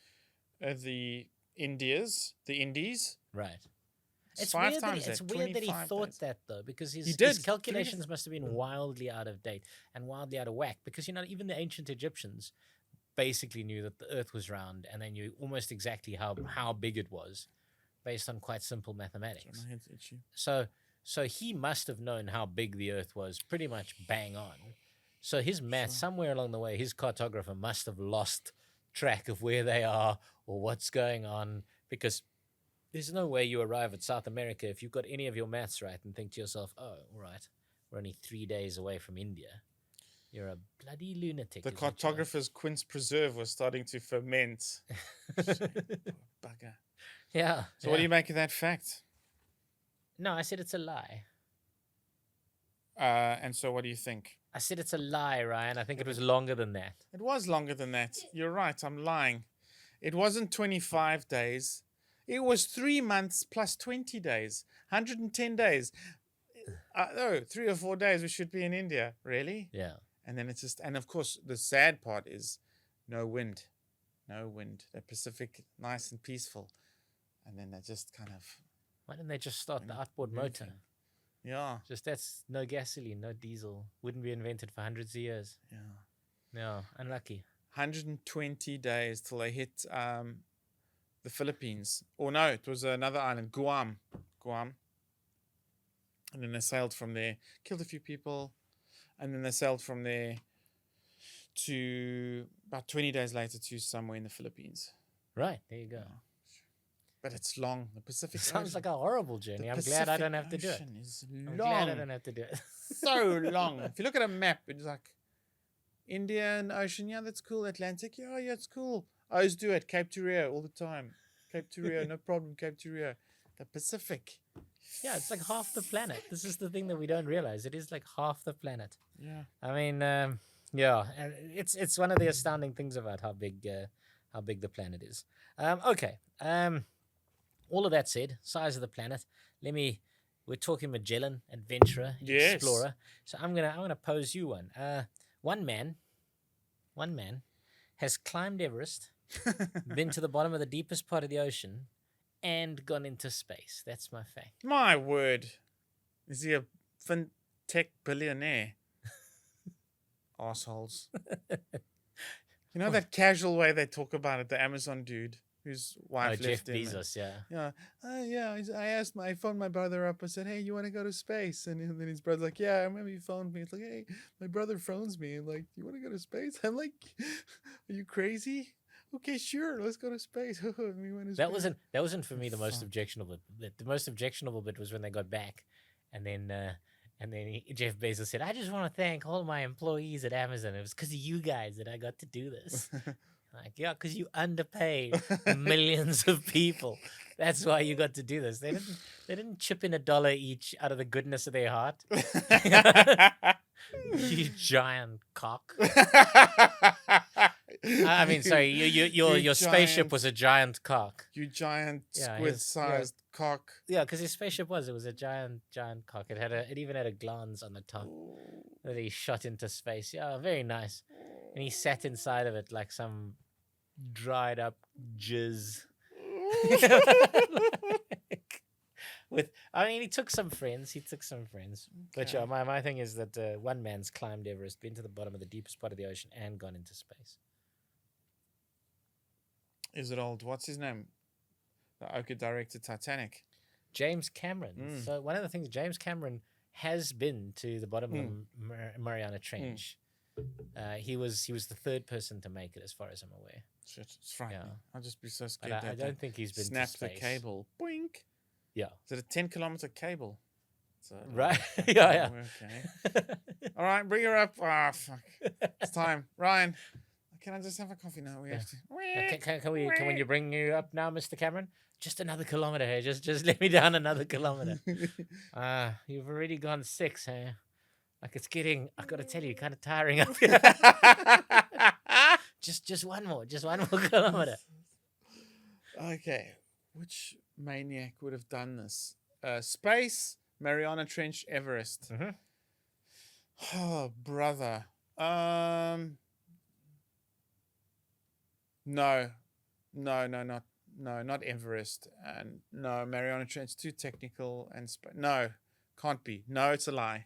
the Indies. Right. It's weird 5 times it's weird that he thought that, though, because his calculations must have been wildly out of date and wildly out of whack. Because, even the ancient Egyptians basically knew that the Earth was round, and they knew almost exactly how big it was, based on quite simple mathematics. My head's itchy. So he must have known how big the Earth was, pretty much bang on. So his math, somewhere along the way, his cartographer must have lost track of where they are or what's going on, because there's no way you arrive at South America if you've got any of your maths right and think to yourself, oh, all right, we're only 3 days away from India. You're a bloody lunatic. The cartographer's quince preserve was starting to ferment. Bugger. Yeah. So what do you make of that fact? No, I said it's a lie. And so what do you think? I said it's a lie, Ryan. I think it was longer than that. It was longer than that. You're right. I'm lying. It wasn't 25 days. It was 3 months plus 20 days. 110 days. 3 or 4 days we should be in India. Really? Yeah. And then it's just... And of course, the sad part is no wind. No wind. The Pacific, nice and peaceful. And then they just kind of... Why didn't they just start the outboard motor? Yeah. Just that's no gasoline, no diesel. Wouldn't be invented for hundreds of years. Yeah. No, unlucky. 120 days till they hit the Philippines. Or no, it was another island, Guam. And then they sailed from there, killed a few people. And then they sailed from there to about 20 days later to somewhere in the Philippines. Right, there you go. Yeah. But it's long. The Pacific Sounds Ocean. like a horrible journey. I'm glad I don't have to do it. I'm glad I don't have to do it. So long. If you look at a map, it's like Indian Ocean. Yeah, that's cool. Atlantic. Yeah, it's cool. I always do it. Cape to Rio all the time. Cape to Rio, no problem. Cape to Rio. The Pacific. Yeah, it's like half the planet. This is the thing that we don't realize. It is like half the planet. Yeah. I mean, yeah, it's one of the astounding things about how big the planet is. Okay. All of that said, size of the planet. We're talking Magellan, adventurer, explorer. So I'm gonna pose you one. One man has climbed Everest, been to the bottom of the deepest part of the ocean, and gone into space. That's my fact. My word. Is he a fintech billionaire? Assholes. You know that casual way they talk about it, the Amazon dude whose wife left Jeff him. Bezos, yeah. Yeah. I phoned my brother up. I said, hey, you want to go to space? And then his brother's like, yeah, I remember you phoned me. It's like, hey, my brother phones me and like, you want to go to space? I'm like, are you crazy? Okay, sure, let's go to space. That wasn't for me the most objectionable bit. The most objectionable bit was when they got back, and then Jeff Bezos said, "I just want to thank all my employees at Amazon. It was because of you guys that I got to do this." Like, yeah, because you underpaid millions of people. That's why you got to do this. They didn't chip in $1 each out of the goodness of their heart. You giant cock. I mean, sorry, your spaceship was a giant cock. You giant Yeah, squid-sized cock. Yeah, because his spaceship was a giant cock. It even had a glance on the top that he shot into space. Yeah, very nice. And he sat inside of it like some dried up jizz. I mean, he took some friends. But yeah, Okay. my thing is that one man's climbed Everest, been to the bottom of the deepest part of the ocean, and gone into space. Is it old? What's his name? The OK directed Titanic. James Cameron. Mm. So one of the things, James Cameron has been to the bottom of Mm. the Mariana Trench. He was the third person to make it, as far as I'm aware. Shit, it's frightening. Yeah. I'll just be so But scared. I don't think he's been snap to the space. cable. Boink. Yeah. Is it a 10-kilometer cable? So, Right. Yeah. Okay. All right, bring her up. Ah, fuck. It's time. Ryan, can I just have a coffee now? We have to. Can you bring you up now, Mr. Cameron? Just another kilometer here. Just let me down another kilometer. You've already gone 6, huh? Like it's getting, I gotta tell you, kind of tiring up here. just one more kilometer. Okay, which maniac would have done this? Space, Mariana Trench, Everest. Mm-hmm. Oh, brother. No, not Everest, and no, Mariana Trench too technical, and no, can't be. No, it's a lie.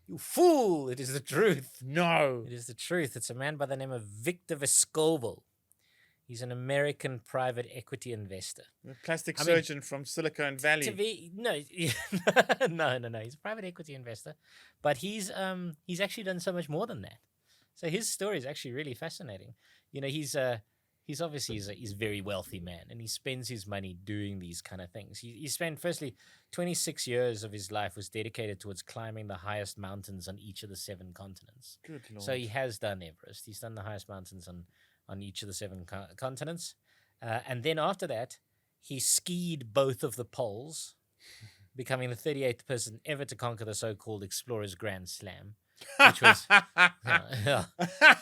You fool! It is the truth. No. It is the truth. It's a man by the name of Victor Vescovo. He's an American private equity investor. A plastic surgeon from Silicon Valley. No. He's a private equity investor, but he's actually done so much more than that. So his story is actually really fascinating. You know, he's obviously he's a very wealthy man, and he spends his money doing these kind of things. He spent, firstly, 26 years of his life was dedicated towards climbing the highest mountains on each of the 7 continents. Good Lord. So he has done Everest. He's done the highest mountains on each of the 7 continents. And then after that, he skied both of the poles, becoming the 38th person ever to conquer the so-called Explorer's Grand Slam. Which was,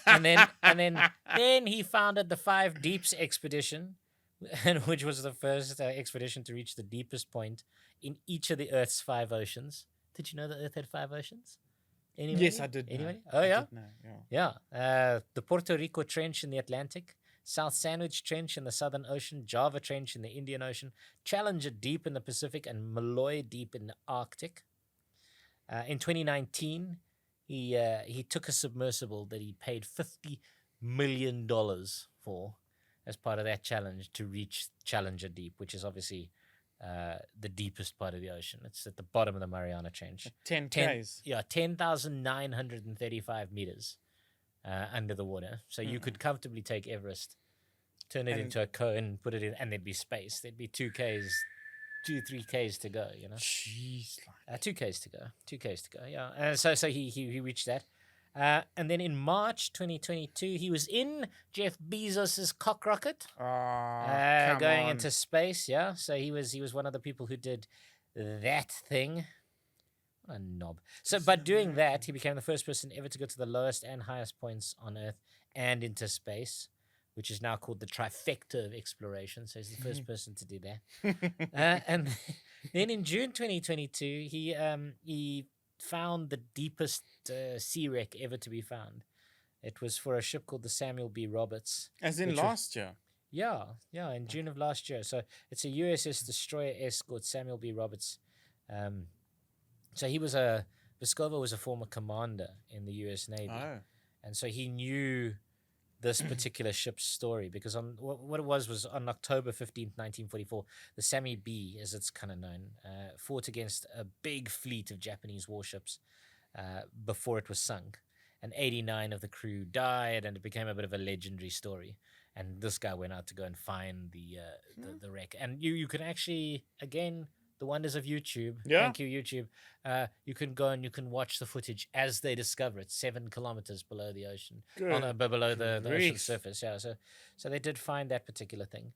and then he founded the 5 Deeps expedition, and which was the first expedition to reach the deepest point in each of the Earth's 5 oceans. Did you know that Earth had 5 oceans? Anybody? Yes, I did. Anybody? Know. Oh yeah, I did know, yeah. The Puerto Rico Trench in the Atlantic, South Sandwich Trench in the Southern Ocean, Java Trench in the Indian Ocean, Challenger Deep in the Pacific, and Malloy Deep in the Arctic. In 2019. He took a submersible that he paid $50 million for as part of that challenge to reach Challenger Deep, which is obviously the deepest part of the ocean. It's at the bottom of the Mariana Trench. 10 Ks. 10,935 meters under the water. So you could comfortably take Everest, turn it into a cone, put it in, and there'd be space. There'd be 2 Ks. 3 Ks to go, you know. Jeez, 2 Ks to go. Yeah. So he reached that, and then in March 2022, he was in Jeff Bezos's cock rocket, going into space. Yeah. So he was one of the people who did that thing. What a knob. So, but doing that, he became the first person ever to go to the lowest and highest points on Earth and into space, which is now called the trifecta of exploration. So he's the first person to do that. And then in June 2022, he found the deepest sea wreck ever to be found. It was for a ship called the Samuel B. Roberts. As in last year? Yeah, in June of last year. So it's a USS Destroyer escort, Samuel B. Roberts. So Vescovo was a former commander in the U.S. Navy. Oh. And so he knew this particular ship's story, because on what it was on October 15th, 1944, the Sammy B, as it's kind of known, fought against a big fleet of Japanese warships before it was sunk, and 89 of the crew died, and it became a bit of a legendary story. And this guy went out to go and find the wreck, and you can actually, again, the wonders of YouTube. Yeah. Thank you, YouTube. You can go and you can watch the footage as they discover it, 7 kilometers below the ocean, below the ocean surface. Yeah, so they did find that particular thing.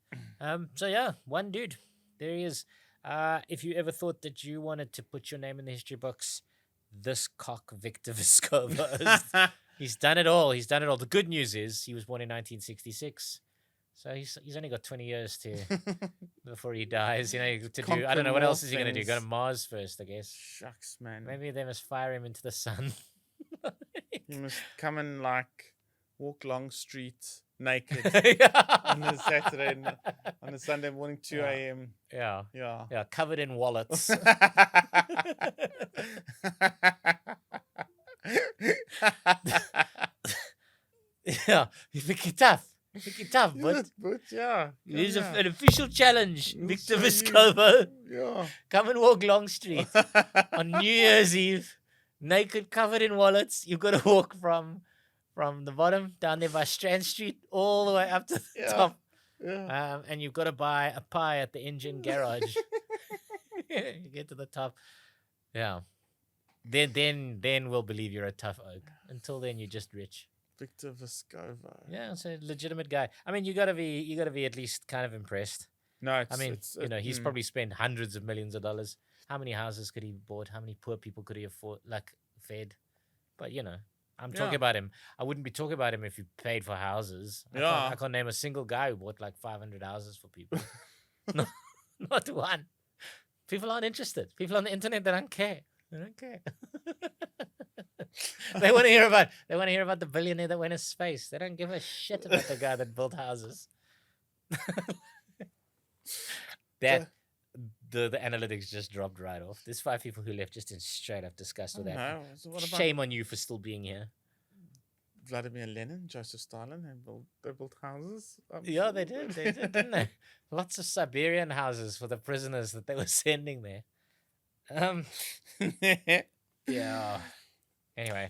So yeah, one dude, there he is. If you ever thought that you wanted to put your name in the history books, this cock Victor Vescovo He's done it all. He's done it all. The good news is he was born in 1966. So he's only got 20 years to before he dies, to do. I don't Conquer know what more else is he gonna do. Go to things. Mars first, I guess. Shucks, man. Maybe they must fire him into the sun. You must come and walk Long Street naked on a Saturday, on a Sunday morning, 2 Yeah. a.m. Yeah, Yeah. yeah, covered in wallets. Yeah, you think you're tough. You think you're tough, but Yeah. here's yeah. an official challenge, We'll Victor show you. Vescovo. Yeah. Come and walk Long Street on New Year's Eve, naked, covered in wallets. You've got to walk from the bottom down there by Strand Street all the way up to the Yeah. top, Yeah. and you've got to buy a pie at the engine garage. You get to the top, yeah. Then we'll believe you're a tough oak. Until then, you're just rich. Victor Vescovo. Yeah, it's a legitimate guy. I mean, you gotta be at least kind of impressed. No, I mean, he's probably spent hundreds of millions of dollars. How many houses could he bought? How many poor people could he afford, fed? But I'm talking Yeah. about him. I wouldn't be talking about him if he paid for houses. I can't name a single guy who bought like 500 houses for people. No, not one. People aren't interested. People on the internet, they don't care. They don't care. They want to hear about the billionaire that went to space. They don't give a shit about the guy that built houses. That the analytics just dropped right off. There's 5 people who left just in straight up disgust with that. No. So what about Shame on you for still being here. Vladimir Lenin, Joseph Stalin? They built houses. Yeah, they did. They did, didn't they? Lots of Siberian houses for the prisoners that they were sending there. Yeah. Anyway.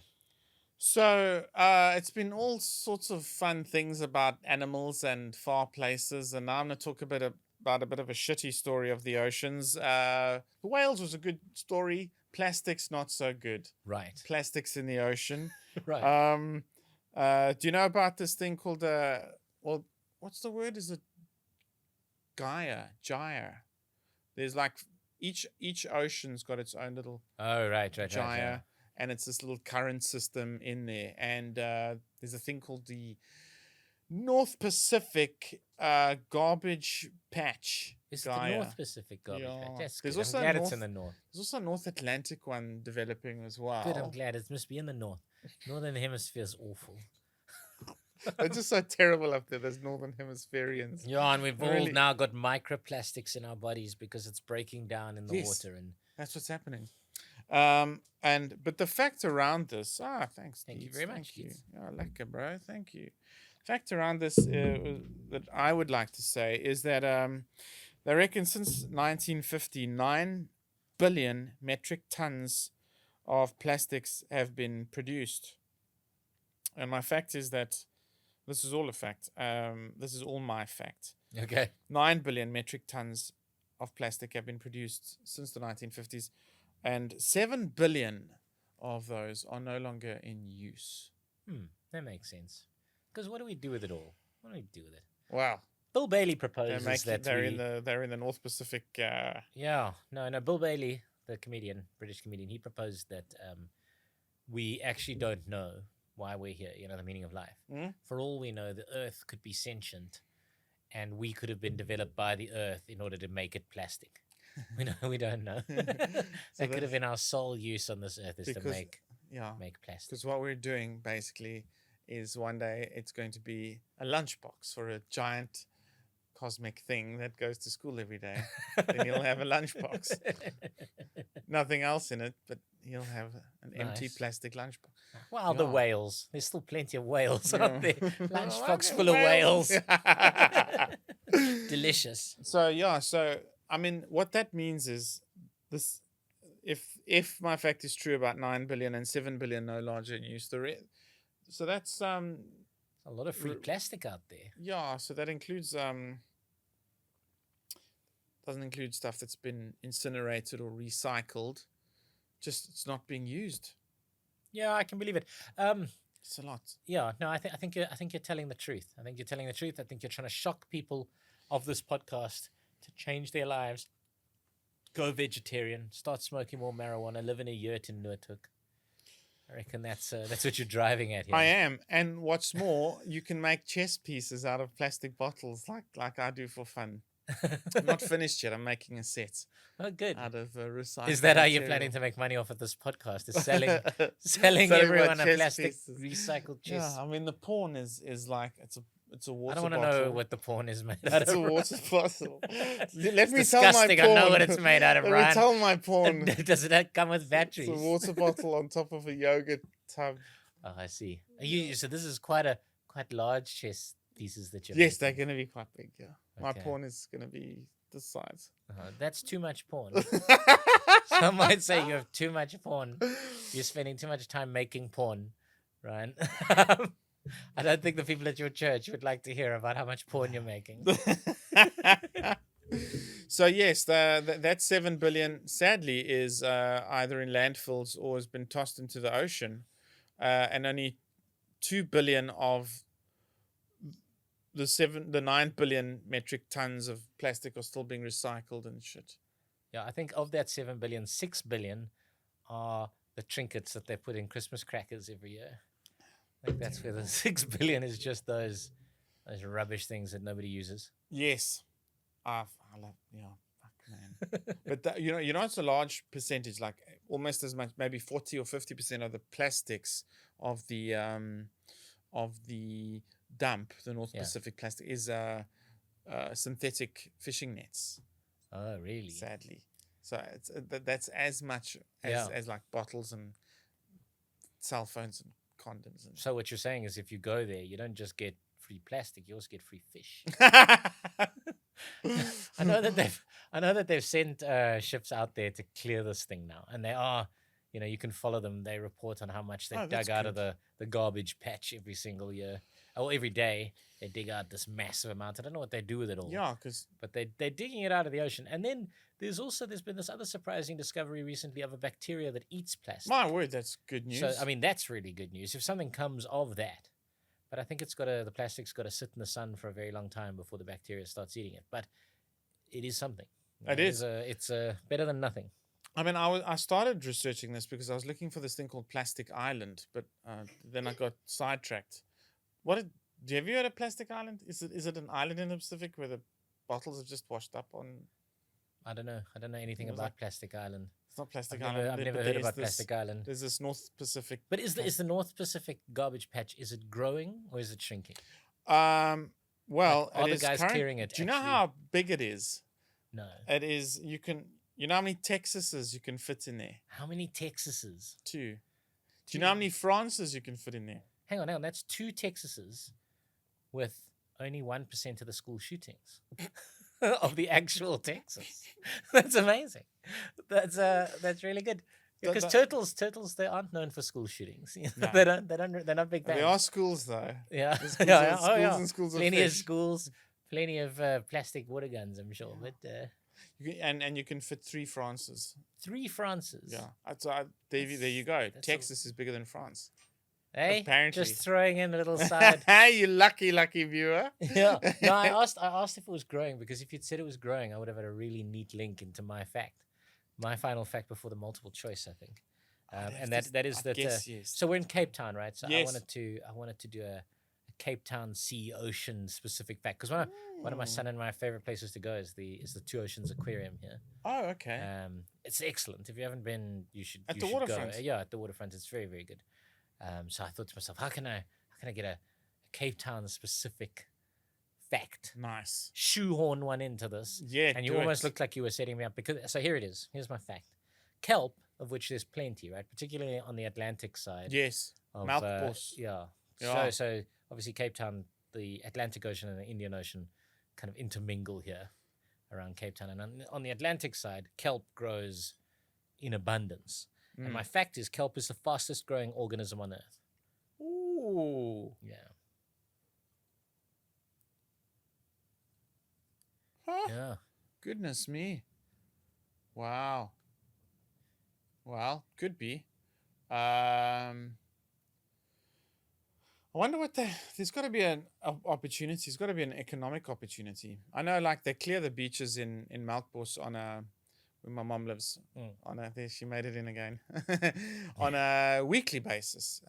So it's been all sorts of fun things about animals and far places, and now I'm going to talk about a bit of a shitty story of the oceans. The whales was a good story. Plastics not so good. Right. Plastics in the ocean. Right. Do you know about this thing called what's the word? Is it gyre? There's like each ocean's got its own little Oh, right. gyre. Yeah. And it's this little current system in there. And there's a thing called the North Pacific garbage patch. It's gyre. the North Pacific garbage patch. Yeah. That's There's good. also I'm glad North- it's in the north. There's also a North Atlantic one developing as well. Good, I'm glad. It must be in the north. Northern Hemisphere is awful. They're just so terrible up there. There's Northern Hemispherians. Yeah, and we've all Really? now got microplastics in our bodies because it's breaking down in the Yes. water. And That's what's happening. But the fact around this, thanks. Thank you Deeds, very much, Thank you. Deeds. Oh, lekker, bro. Thank you. Fact around this that I would like to say is that they reckon since 1950, 9 billion metric tons of plastics have been produced. And my fact is that this is all a fact. This is all my fact. okay. 9 billion metric tons of plastic have been produced since the 1950s, and 7 billion of those are no longer in use. That makes sense. Because what do we do with it all? What do we do with it? Wow. Bill Bailey They're proposes that they're we... in the North Pacific. Yeah, no. Bill Bailey, the comedian, British comedian, he proposed that we actually don't know why we're here. The meaning of life. Mm? For all we know, the Earth could be sentient, and we could have been developed by the Earth in order to make it plastic. We don't know. That could have been our sole use on this Earth, is to Because- make plastic. Because what we're doing basically is one day it's going to be a lunchbox for a giant cosmic thing that goes to school every day. Then you'll have a lunchbox. Nothing else in it, but you'll have an empty Nice. plastic lunchbox. Well, the Yeah. whales. There's still plenty of whales Yeah. out there. Lunchbox Okay, full of whales. whales. Delicious. So I mean, what that means is this: if my fact is true about 9 billion and 7 billion no larger in use, so that's A lot of free R- plastic out there. yeah. So that includes doesn't include stuff that's been incinerated or recycled. Just it's not being used. Yeah, I can believe it. It's a lot. Yeah, no, I think you're telling the truth. I think you're telling the truth. I think you're trying to shock people of this podcast to change their lives, go vegetarian, start smoking more marijuana, live in a yurt in Noordhoek. I reckon that's what you're driving at here. I am. And what's more, you can make chess pieces out of plastic bottles like I do for fun. Not finished yet. I'm making a set Oh, good. out of recycled Is that how you're material. planning to make money off of this podcast? Is selling Selling my everyone a chess plastic pieces. recycled chess? Yeah, I mean the pawn is like it's a water I don't want to bottle. know what the porn is made out It's of. a water bottle. Let It's me tell my disgusting. pawn. I know what it's made out of, Let Ryan. me tell my pawn. Does it come with It's batteries? a water bottle on top of a yogurt tub. Oh, I see. So this is quite large chess pieces that you're Yes, they're making. going to be quite big. Yeah, my Okay. pawn is going to be this size. That's too much porn. Some might say you have too much porn. You're spending too much time making porn, Ryan. I don't think the people at your church would like to hear about how much porn you're making. So yes, that 7 billion sadly is either in landfills or has been tossed into the ocean, and only 2 billion of the 9 billion metric tons of plastic are still being recycled and shit. Yeah, I think of that 7 billion, 6 billion are the trinkets that they put in Christmas crackers every year. I think that's where the 6 billion is just those rubbish things that nobody uses. Yes, I love, yeah, fuck man. But that, you know, it's a large percentage, like almost as much, maybe 40 or 50% of the plastics of the dump, the North Pacific plastic, is synthetic fishing nets. Oh, really? Sadly, so it's that's as much as like bottles and cell phones and condoms. And So what you're saying is, if you go there, you don't just get free plastic; you also get free fish. I know that they've sent ships out there to clear this thing now, and they are. You can follow them. They report on how much they dug out of the garbage patch every single year. Or every day they dig out this massive amount. I don't know what they do with it all. Yeah, but they're digging it out of the ocean. And then there's been this other surprising discovery recently of a bacteria that eats plastic. My word, that's good news. So I mean, that's really good news if something comes of that. But I think the plastic's got to sit in the sun for a very long time before the bacteria starts eating it. But it is something. It's better than nothing. I mean, I started researching this because I was looking for this thing called Plastic Island, but then I got sidetracked. Have you heard of Plastic Island? Is it an island in the Pacific where the bottles have just washed up on? I don't know anything about Plastic Island. It's not Plastic Island. I've never heard about Plastic Island. There's this North Pacific. But is the North Pacific garbage patch, is it growing or is it shrinking? Well, are the guys clearing it? Do you know how big it is? No. It is. You know how many Texases you can fit in there? How many Texases? 2. Do you know how many Frances you can fit in there? Hang on. That's 2 Texases with only 1% of the school shootings of the actual Texas. That's amazing. That's really good. Because turtles, they aren't known for school shootings. No. They're not big bands. There are schools though. Yeah. Schools and schools plenty of schools, plenty of plastic water guns, I'm sure. But and you can fit 3 Frances. 3 Frances. Yeah. There you go. Texas is bigger than France. Hey, apparently. Just throwing in a little side. Hey, you lucky viewer. Yeah. No, I asked if it was growing, because if you'd said it was growing, I would have had a really neat link into my final fact before the multiple choice, I think. And that is that. Yes. So we're in Cape Town, right? So yes. I wanted to do a Cape Town sea ocean specific fact, because one of my son and my favorite places to go is the Two Oceans Aquarium here. Oh, okay. It's excellent. If you haven't been, you should. At you the should waterfront. Go. Yeah, at the waterfront, it's very, very good. So I thought to myself, how can I get a Cape Town specific fact? Nice. Shoehorn one into this. Yeah. And you almost looked like you were setting me up, so here it is. Here's my fact. Kelp, of which there's plenty, right? Particularly on the Atlantic side. Yes. Mouthpulse. Yeah. So obviously Cape Town, the Atlantic Ocean and the Indian Ocean kind of intermingle here around Cape Town. And on the Atlantic side, kelp grows in abundance. And my fact is, kelp is the fastest growing organism on Earth. Ooh. Yeah. Huh? Yeah. Goodness me. Wow. Well, could be. I wonder what there's got to be an opportunity. There's got to be an economic opportunity. I know, like, they clear the beaches in Melkbos on a where my mom lives. Mm. There she made it in again. On a weekly basis,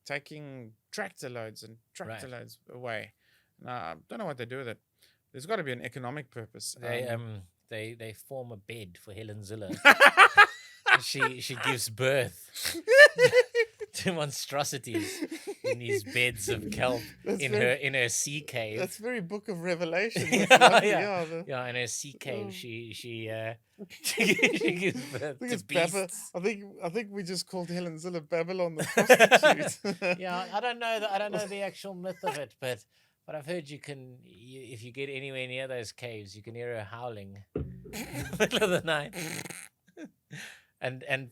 taking tractor loads and tractor Right. loads away. I don't know what they do with it. There's got to be an economic purpose. They form a bed for Helen Ziller. She gives birth to monstrosities in these beds of kelp That's in very- her sea cave. That's very Book of Revelation. Yeah, That's lovely, yeah. the- Yeah, in her sea cave, Oh. she gives birth I think to it's beasts. I think we just called Helen Ziller Babylon the prostitute. Yeah, I don't know the actual myth of it, but I've heard if you get anywhere near those caves, you can hear her howling in the middle of the night. And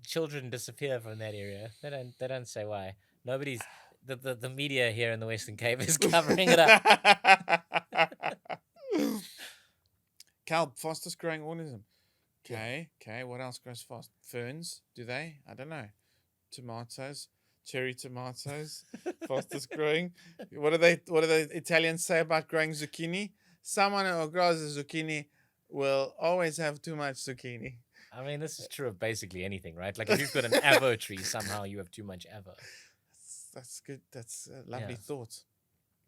children disappear from that area. They don't say why. Nobody's the media here in the Western Cape is covering it up. Kelp, fastest growing organism. Okay. What else grows fast? Ferns, do they? I don't know. Tomatoes, cherry tomatoes, fastest growing. What do the Italians say about growing zucchini? Someone who grows a zucchini will always have too much zucchini. I mean, this is true of basically anything, right? Like if you've got an avo tree, somehow you have too much avo. That's good. That's a lovely Yeah. thought.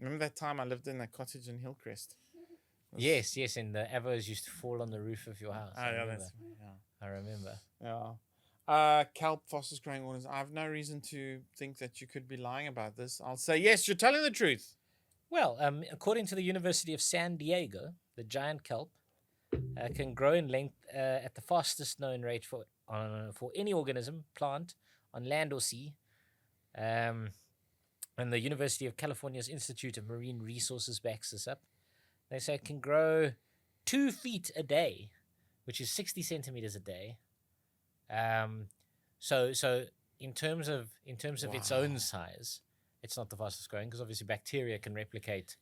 Remember that time I lived in that cottage in Hillcrest? Yes, and the avos used to fall on the roof of your house. Oh, I remember. Yeah. Kelp, fastest growing organism. I have no reason to think that you could be lying about this. I'll say yes, you're telling the truth. Well, according to the University of San Diego, the giant kelp can grow in length at the fastest known rate for any organism, plant, on land or sea. And the University of California's Institute of Marine Resources backs this up. They say it can grow 2 feet a day, which is 60 centimeters a day. So in terms of its own size, it's not the fastest growing because obviously bacteria can replicate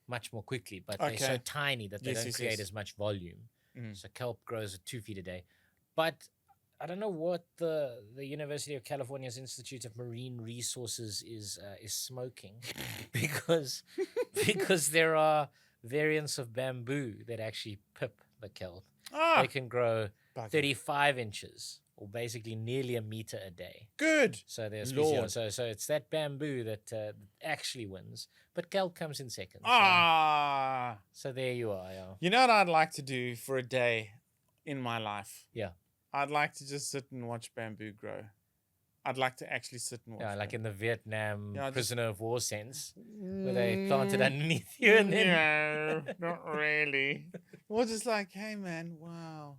much more quickly, but they're so tiny that they don't create as much volume. So kelp grows at 2 feet a day. But I don't know what the University of California's Institute of Marine Resources is smoking, because there are variants of bamboo that actually pip the kelp. They can grow 35 inches, or basically nearly a meter a day. Good. So there's so it's that bamboo that actually wins, but kelp comes in second. So there you are. Yeah. You know what I'd like to do for a day in my life? Yeah. I'd like to just sit and watch bamboo grow. I'd like to actually sit and watch. Yeah, like in the Vietnam Yeah, prisoner of war sense, where they planted underneath you and then. No, not really. Or just like, hey man, wow,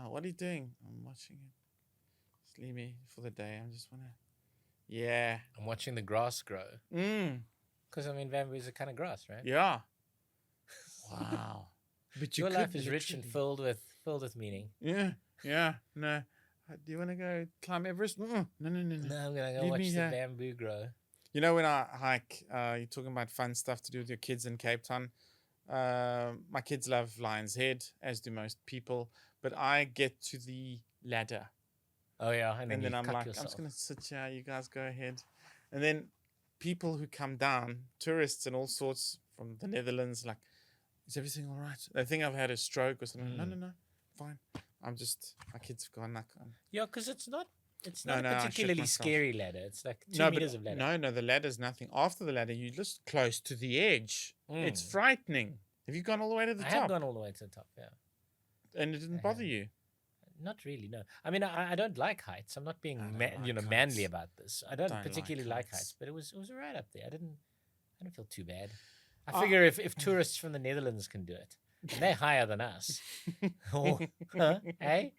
what are you doing? I'm watching it. Just leave me for the day. I just wanna. Yeah. I'm watching the grass grow. Because I mean, bamboo is a kind of grass, right? Yeah. Wow. But your life is rich and filled with meaning. Yeah. No. Do you want to go climb Everest? No. No, I'm gonna go watch the bamboo grow. You know, when I hike, you're talking about fun stuff to do with your kids in Cape Town. My kids love Lion's Head, as do most people. But I get to the ladder. Oh yeah, and then I'm like, yourself. I'm just gonna sit here. You guys go ahead. And then people who come down, tourists and all sorts from the Netherlands, like, is everything all right? They think I've had a stroke or something. No, fine. My kids have gone like. Yeah, because it's not a particularly scary ladder. It's like 2 meters of ladder. No, the ladder's nothing. After the ladder, you're just close to the edge. It's frightening. Have you gone all the way to the top? I have gone all the way to the top, yeah. And it didn't bother you? Not really, no. I mean, I don't like heights. I'm not being manly about this. I don't particularly like heights, but it was right up there. I didn't feel too bad. I figure if tourists from the Netherlands can do it, and they're higher than us. Hey,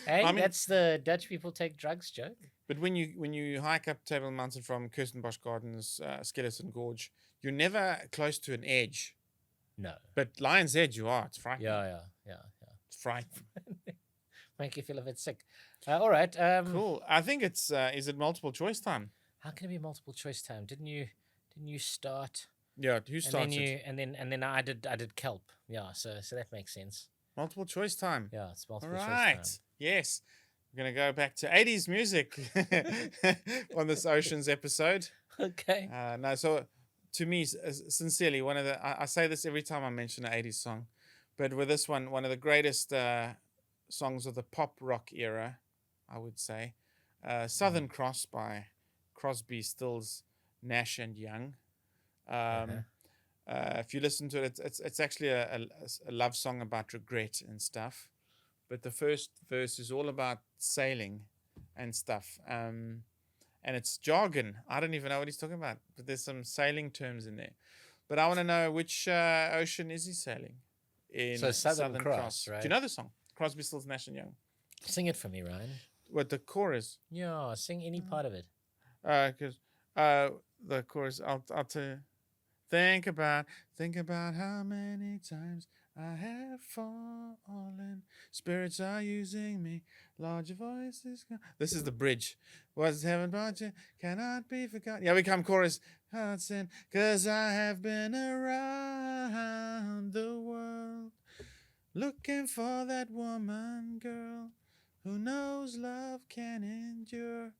I mean, that's the Dutch people take drugs joke. But when you hike up Table Mountain from Kirstenbosch Gardens, Skeleton Gorge, you're never close to an edge. No. But Lion's Edge, you are. It's frightening. Yeah. It's frightening. Make you feel a bit sick. All right. Cool. I think it's is it multiple choice time? How can it be multiple choice time? Didn't you start? Yeah, who started? And then I did kelp. Yeah, so that makes sense. Multiple choice time. Yeah, it's multiple choice time. Right. Yes. We're gonna go back to 80s music on this Oceans episode. Okay. No, so to me, sincerely, one of the I say this every time I mention an 80s song, but with this one of the greatest songs of the pop rock era, I would say. Mm. Southern Cross by Crosby, Stills, Nash and Young. Uh-huh. Um, if you listen to it, it's actually a love song about regret and stuff. But the first verse is all about sailing and stuff. And it's jargon. I don't even know what he's talking about, but there's some sailing terms in there. But I want to know which ocean is he sailing So in Southern Southern Cross, Cross. Do you right? know the song? Crosby, Stills, Nash and Young. Sing it for me, Ryan. What the chorus? Yeah, sing any part of it. Because the chorus, I'll tell you. Think about how many times I have fallen. Spirits are using me. Larger voices. This is the bridge. Was heaven brought you? Cannot be forgotten. Yeah, we come chorus. Hudson, cause I have been around the world looking for that woman, girl, who knows love can endure.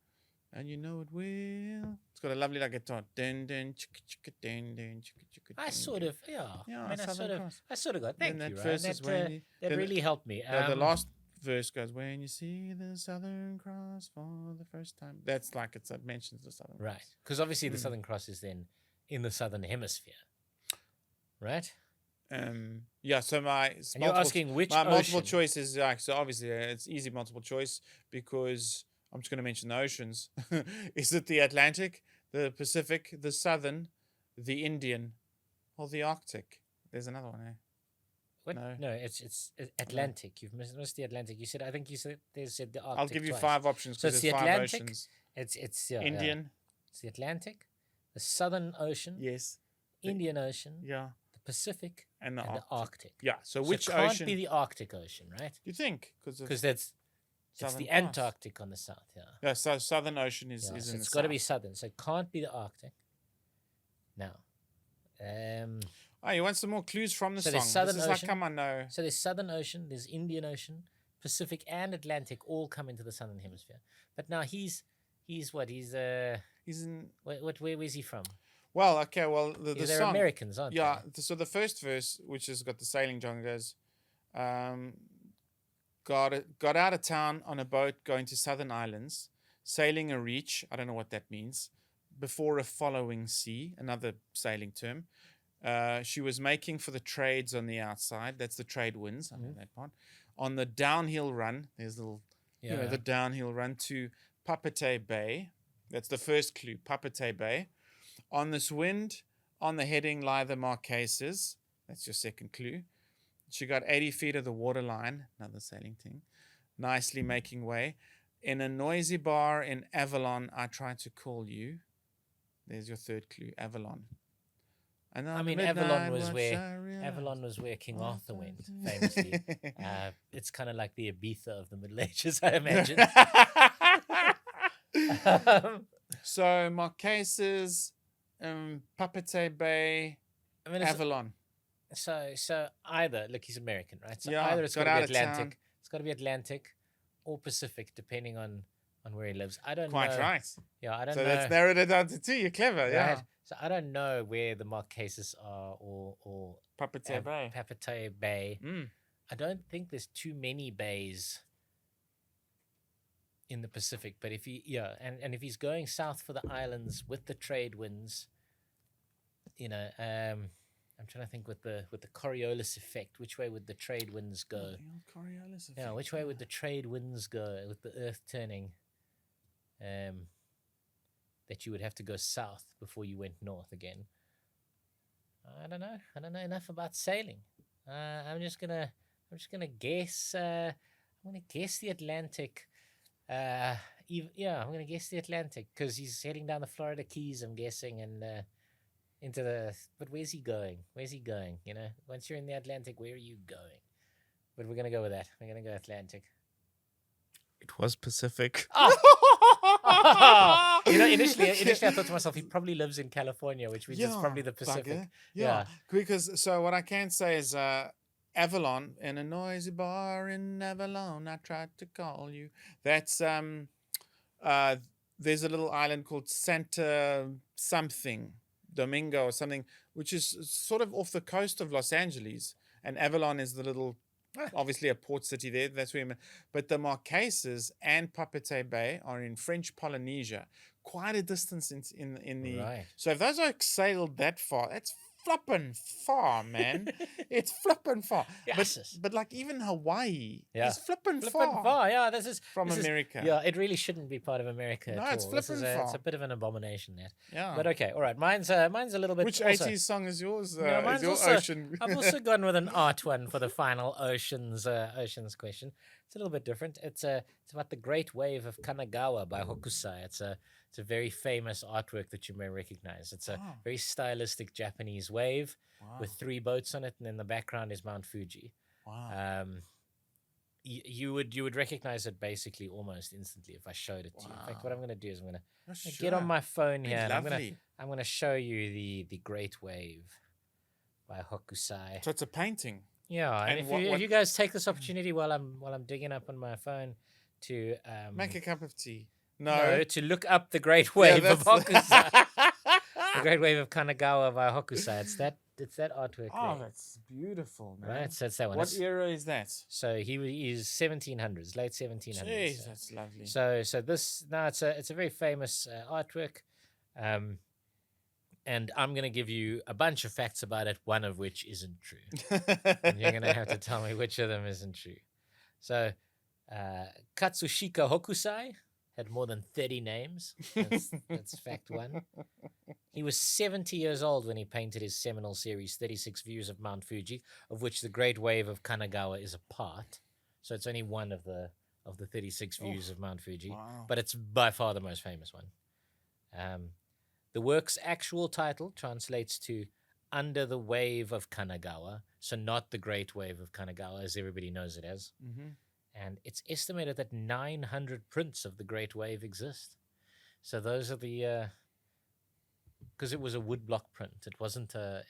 And you know it will. It's got a lovely like guitar. Dun, dun, chicka, chicka, dun, dun, chicka, chicka, I dun, sort dun. of, yeah. Yeah, I mean, Southern Cross. I sort of got. Then Thank you, that Ryan. verse is when you, That then really helped me. the last verse goes, when you see the Southern Cross for the first time. That's like it mentions the Southern right, Cross. because obviously the Mm. Southern Cross is then in the Southern Hemisphere, right? Yeah, so And you're asking which my multiple ocean? choice is like, so obviously it's easy multiple choice because I'm just going to mention the oceans. Is it the Atlantic, the Pacific, the Southern, the Indian, or the Arctic? There's another one, eh? What? No. No, it's Atlantic. You've missed the Atlantic. You said, I think you said the Arctic. I'll give you twice. 5 options So because it's there's the 5 Atlantic. oceans. It's Indian, It's the Atlantic, the Southern Ocean, yes. Indian Ocean, Yeah. the Pacific, And the and the Arctic. Arctic. Yeah, so So which it can't ocean? be the Arctic Ocean, right? You think? Because it's Southern the Cross. Antarctic on the south. Yeah. Yeah, so Southern Ocean is So in the it's got to be south. southern. So it can't be the Arctic. Now, Oh, you want some more clues from the So song? there's Southern This is like, Ocean. come on, no. so there's Southern Ocean, there's Indian Ocean, Pacific, and Atlantic all come into the Southern Hemisphere. But now he's what? He's He's in. where is he from? Well, okay, well, the They're song. Americans, aren't Yeah, they? so the first verse, which has got the sailing John goes, got out of town on a boat going to southern islands, sailing a reach. I don't know what that means. Before a following sea, another sailing term. She was making for the trades on the outside. That's the trade winds. I know that part. On the downhill run, there's a little, the downhill run to Papete Bay. That's the first clue, Papete Bay. On this wind, on the heading lie the Marquesas. That's your second clue. She got 80 feet of the waterline, another sailing thing, nicely making way. In a noisy bar in Avalon, I tried to call you. There's your third clue, Avalon. And I mean, Avalon was where King Arthur went, famously. It's kind of like the Ibiza of the Middle Ages, I imagine. So Marquesas, Papete Bay, I mean, Avalon. So either look, he's American, right? So Yeah, either it's got got to be out of town. Atlantic, it's got to be Atlantic, or Pacific, depending on where he lives. I don't Quite know. right. Yeah, I don't So know. that's narrowed it down to 2. You're clever, Right? yeah. So I don't know where the Marquesas are or Papete Bay. Papete Bay. Mm. I don't think there's too many bays in the Pacific, but if and if he's going south for the islands with the trade winds, I'm trying to think with the Coriolis effect, which way would the trade winds go? The old Coriolis effect. Yeah, which way would the trade winds go with the Earth turning? That you would have to go south before you went north again. I don't know. I don't know enough about sailing. I'm just gonna guess. I'm gonna guess the Atlantic. I'm gonna guess the Atlantic because he's heading down the Florida Keys. I'm guessing and into the. But where's he going? Where's he going? Once you're in the Atlantic, where are you going? But we're gonna go with that. We're gonna go Atlantic. It was Pacific. Initially I thought to myself, he probably lives in California, which means it's probably the Pacific. Bugger. Yeah. Because so what I can say is Avalon, in a noisy bar in Avalon, I tried to call you. That's there's a little island called Santa something, Domingo or something, which is sort of off the coast of Los Angeles, and Avalon is the little obviously a port city there. That's where. But the Marquesas and Papeete Bay are in French Polynesia, quite a distance in the. Right. So if those are sailed that far, that's flippin' far, man. It's flippin' far. Yes. But like even Hawaii Yeah. is flippin' Flippin' far far. Yeah, from this is America. yeah, it really shouldn't be part of America No, at it's all. This is flippin' it's a far. bit of an abomination, that. Yeah. But okay, all right. Mine's a little bit Which also. 80s song is yours? Yeah, Is mine's your also. ocean? I've also gone with an art one for the final oceans question. It's a little bit different. It's about the Great Wave of Kanagawa by Hokusai. It's a very famous artwork that you may recognize. It's a Oh. very stylistic Japanese wave Wow. with 3 boats on it, and in the background is Mount Fuji. Wow. You would recognize it basically almost instantly if I showed it to you. In fact, what I'm going to do is I'm going Oh, to get on my phone Be here, and lovely. I'm going to show you the Great Wave by Hokusai. So it's a painting. Yeah, and And if you guys take this opportunity while I'm digging up on my phone to Make a cup of tea. no, No. to look up the Great Wave of Hokusai, the The Great Wave of Kanagawa by Hokusai. It's that artwork Oh, there, that's beautiful, man. right? So it's that one. What era is that? So he is 1700s, late 1700s. Jeez, so. that's lovely. So this now it's a very famous artwork, and I'm gonna give you a bunch of facts about it, one of which isn't true, and you're gonna have to tell me which of them isn't true. So, Katsushika Hokusai had more than 30 names. That's fact one. He was 70 years old when he painted his seminal series 36 Views of Mount Fuji, of which the Great Wave of Kanagawa is a part. So it's only one of the 36 views of Mount Fuji, Wow. but it's by far the most famous one. The work's actual title translates to Under the Wave of Kanagawa, so not the Great Wave of Kanagawa as everybody knows it as. Mm-hmm. And it's estimated that 900 prints of the Great Wave exist. So those are the because it was a woodblock print. It wasn't a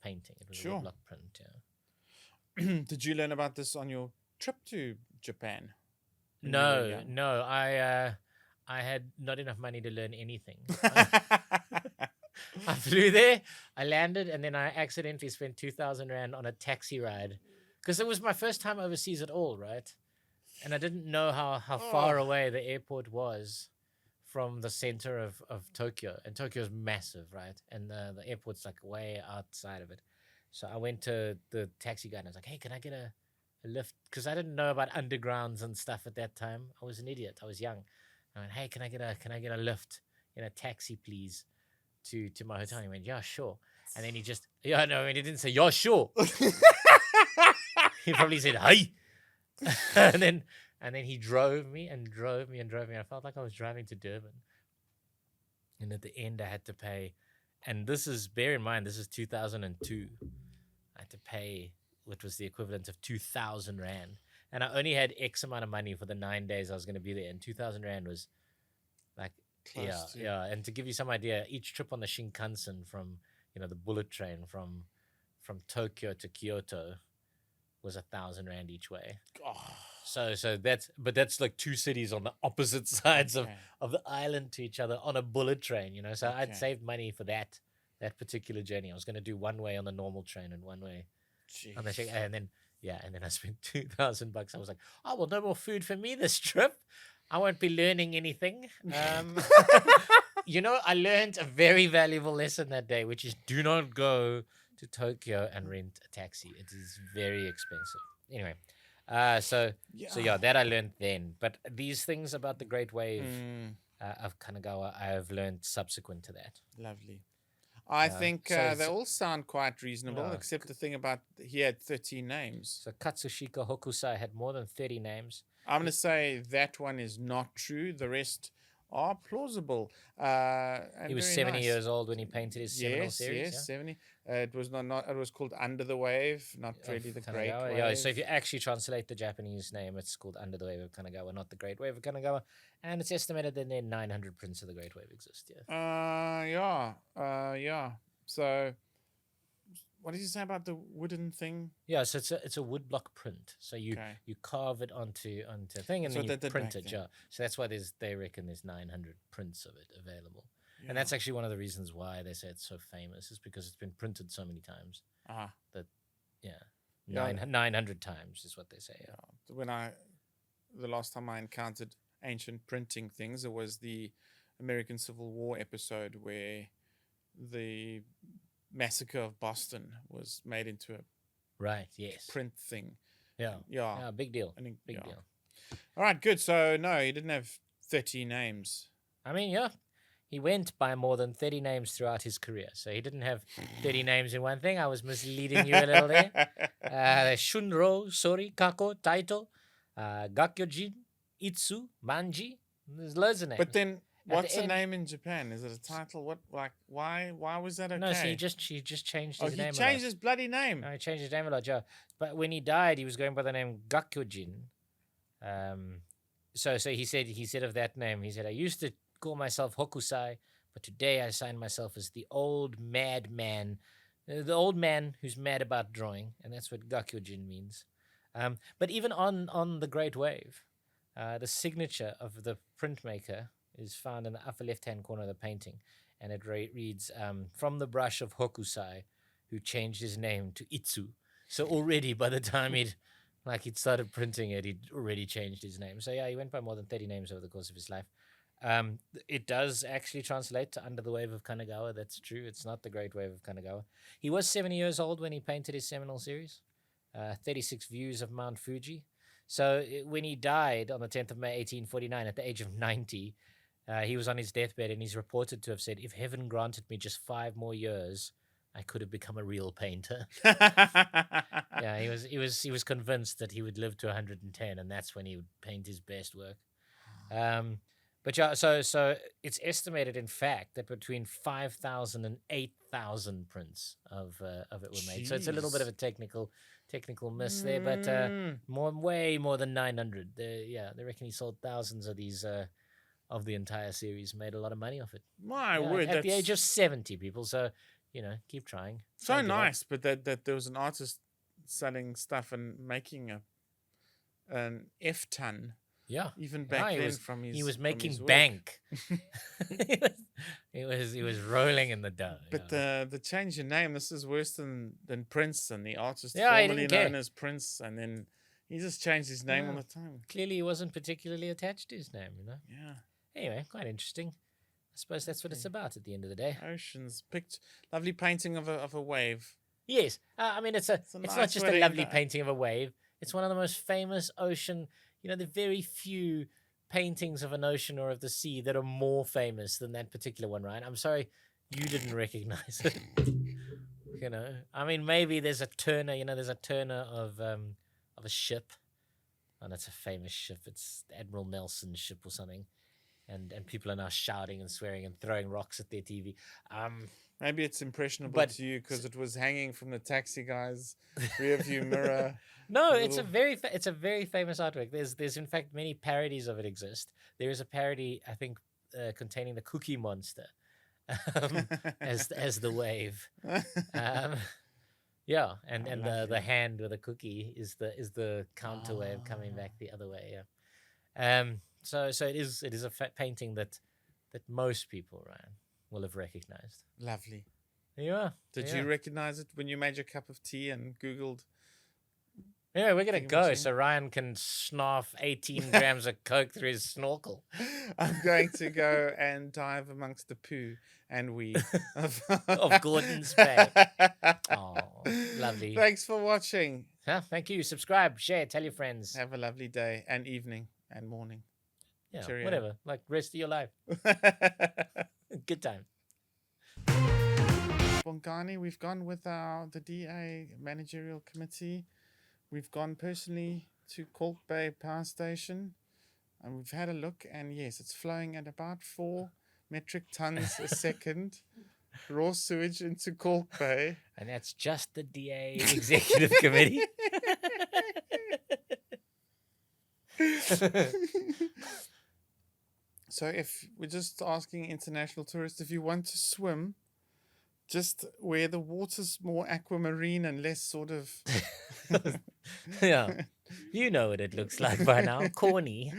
painting. It was Sure. a woodblock print. Yeah. Did you learn about this on your trip to Japan? when you were No, young? no. I had not enough money to learn anything. I flew there, I landed, and then I accidentally spent 2,000 Rand on a taxi ride because it was my first time overseas at all, right? And I didn't know how far Oh. away the airport was from the center of Tokyo. And Tokyo is massive, right? And the airport's like way outside of it. So I went to the taxi guy and I was like, hey, can I get a lift? Because I didn't know about undergrounds and stuff at that time. I was an idiot. I was young. I went, hey, can I get a lift in a taxi, please, to my hotel? And he went, yeah, sure. And then he just, yeah, no, I mean, he didn't say, yeah, sure. He probably said, hey. and then he drove me and drove me and drove me. I felt like I was driving to Durban. And at the end, I had to pay. And this is, bear in mind, this is 2002. I had to pay, which was the equivalent of 2,000 Rand. And I only had X amount of money for the 9 days I was going to be there. And 2,000 Rand was like, Close to- yeah. And to give you some idea, each trip on the Shinkansen from, the bullet train from Tokyo to Kyoto was 1,000 Rand each way. Oh, So that's like two cities on the opposite sides okay. of the island to each other on a bullet train, So Okay. I'd saved money for that particular journey. I was going to do one way on the normal train and one way on the Jeez. and then I spent $2,000. I was like, oh well, no more food for me this trip. I won't be learning anything. I learned a very valuable lesson that day, which is do not go to Tokyo and rent a taxi. It is very expensive. Anyway, so that I learned then. But these things about the Great Wave of Kanagawa, I have learned subsequent to that. Lovely. I think so they all sound quite reasonable, Yeah. except the thing about he had 13 names. So Katsushika Hokusai had more than 30 names. I'm going to say that one is not true. The rest are plausible. And He was very 70 nice. years old when he painted his seminal series. Yes, 70. It was not. It was called Under the Wave, not Of really the Great Kanagawa. Wave. Yeah, so if you actually translate the Japanese name, it's called Under the Wave of Kanagawa, not the Great Wave of Kanagawa. And it's estimated that there 900 prints of the Great Wave exist. Yeah. Yeah. So, what did you say about the wooden thing? Yeah, so it's a woodblock print. So you Okay. you carve it onto a thing and So then they you did print back it. then. Yeah. So that's why they reckon there's 900 prints of it available. Yeah. And that's actually one of the reasons why they say it's so famous is because it's been printed so many times. Ah, Yeah. Yeah. 900 times is what they say. Yeah. The last time I encountered ancient printing things, it was the American Civil War episode where the massacre of Boston was made into a Right. Yes. print thing. Yeah. Yeah. Yeah. Big deal. I think, Big yeah. deal. All right, good. So no, he didn't have 30 names. I mean, yeah, he went by more than 30 names throughout his career. So he didn't have 30 names in one thing. I was misleading you a little there. Shunro, Sori, Kako, Taito, Gakyojin, Itsu, Manji. There's loads of names. But then, the what's a end- name in Japan? Is it a title? What, like, why was that okay? No, so he just changed his he name. changed his bloody name. No, he changed his name a lot, yeah. But when he died, he was going by the name Gakyojin. So he said of that name, he said, I used to call myself Hokusai, but today I sign myself as the old madman, the old man who's mad about drawing, and that's what Gakyojin means. But even on the Great Wave, the signature of the printmaker is found in the upper left-hand corner of the painting, and it reads, from the brush of Hokusai, who changed his name to Itsu. So already by the time he'd started printing it, he'd already changed his name. So yeah, he went by more than 30 names over the course of his life. It does actually translate to Under the Wave of Kanagawa. That's true. It's not the Great Wave of Kanagawa. He was 70 years old when he painted his seminal series, 36 Views of Mount Fuji. So when he died on the 10th of May, 1849, at the age of 90, he was on his deathbed, and he's reported to have said, if heaven granted me just 5 more years, I could have become a real painter. Yeah, he was convinced that he would live to 110, and that's when he would paint his best work. But yeah, so it's estimated, in fact, that between 5,000 and 8,000 prints of it were made. So it's a little bit of a technical miss there, but way more than 900. They reckon he sold thousands of these of the entire series, made a lot of money off it. My Yeah, word, at the age of 70, people. So keep trying. so Don't give up. nice. But that there was an artist selling stuff and making an F ton. Yeah, Even back he then, was, from his he was from making his work. bank. he was rolling in the dough. But the change in name, this is worse than Prince, and the artist Yeah, he formerly didn't care. known as Prince, and then he just changed his name all the time. Clearly, he wasn't particularly attached to his name. Yeah. Anyway, quite interesting. I suppose that's what it's about at the end of the day. Oceans, lovely painting of a wave. Yes, I mean it's not nice just way a to lovely end that. painting of a wave. It's one of the most famous ocean. The very few paintings of an ocean or of the sea that are more famous than that particular one, Ryan. I'm sorry you didn't recognize it. I mean, maybe there's a Turner. There's a Turner of a ship, and it's a famous ship. It's Admiral Nelson's ship or something. And people are now shouting and swearing and throwing rocks at their TV. Maybe it's impressionable But- to you because it was hanging from the taxi guy's rear view mirror. No, A it's a little- very famous artwork. There's in fact many parodies of it exist. There is a parody, I think, containing the Cookie Monster as the wave. Yeah, and the hand with a cookie is the counter wave coming back the other way. Yeah. So it is a painting that most people, Ryan, will have recognized. Lovely. There you are. Did There you are. recognize it when you made your cup of tea and Googled? Anyway, we're gonna go Thingamajig? so Ryan can snarf 18 grams of coke through his snorkel. I'm going to go and dive amongst the poo and wee Of Gordon's Bay. Oh, lovely. Thanks for watching. Thank you. Subscribe, share, tell your friends. Have a lovely day and evening and morning. Yeah, cheerio. whatever. Like rest of your life. Good time. Bongani, we've gone with the DA managerial committee. We've gone personally to Kalk Bay Power Station, and we've had a look, and yes, it's flowing at about 4 metric tons a second raw sewage into Kalk Bay. And that's just the DA executive committee. So if we're just asking international tourists, if you want to swim, just where the water's more aquamarine and less sort of Yeah. You know what it looks like by now. Corny.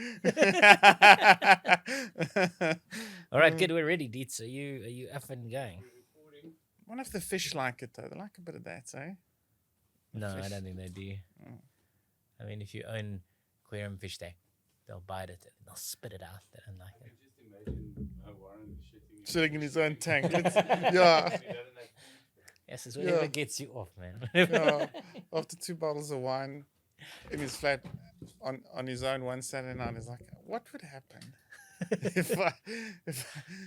All right, good. We're ready, Dietz. Are you up and going? I wonder if the fish like it though. They like a bit of that, eh? No, I fish. don't think they do. Mm. I mean, if you own aquarium fish tank, they'll bite it and they'll spit it out. They don't like I it. can just imagine Warren shitting Sitting in his own tank. He Let's, doesn't yeah, have food. Yes, it's whatever Yeah. gets you off, man. yeah. After 2 bottles of wine in his flat on his own one Saturday night, he's like, what would happen if I,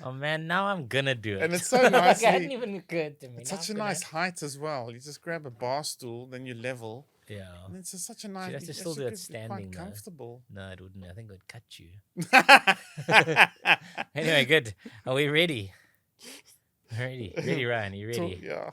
Oh man, now I'm gonna do it. And it's so Like, it nicely- hadn't even occurred to me. it's Now such a I'm gonna- nice height as well. You just grab a bar stool, then you level, Yeah. and it's just such a nice. have to you still do actually it could be standing, Quite though. comfortable. No, it wouldn't. I think it would cut you. Anyway, good. Are we ready? Ready, Ryan. Are you ready? Yeah.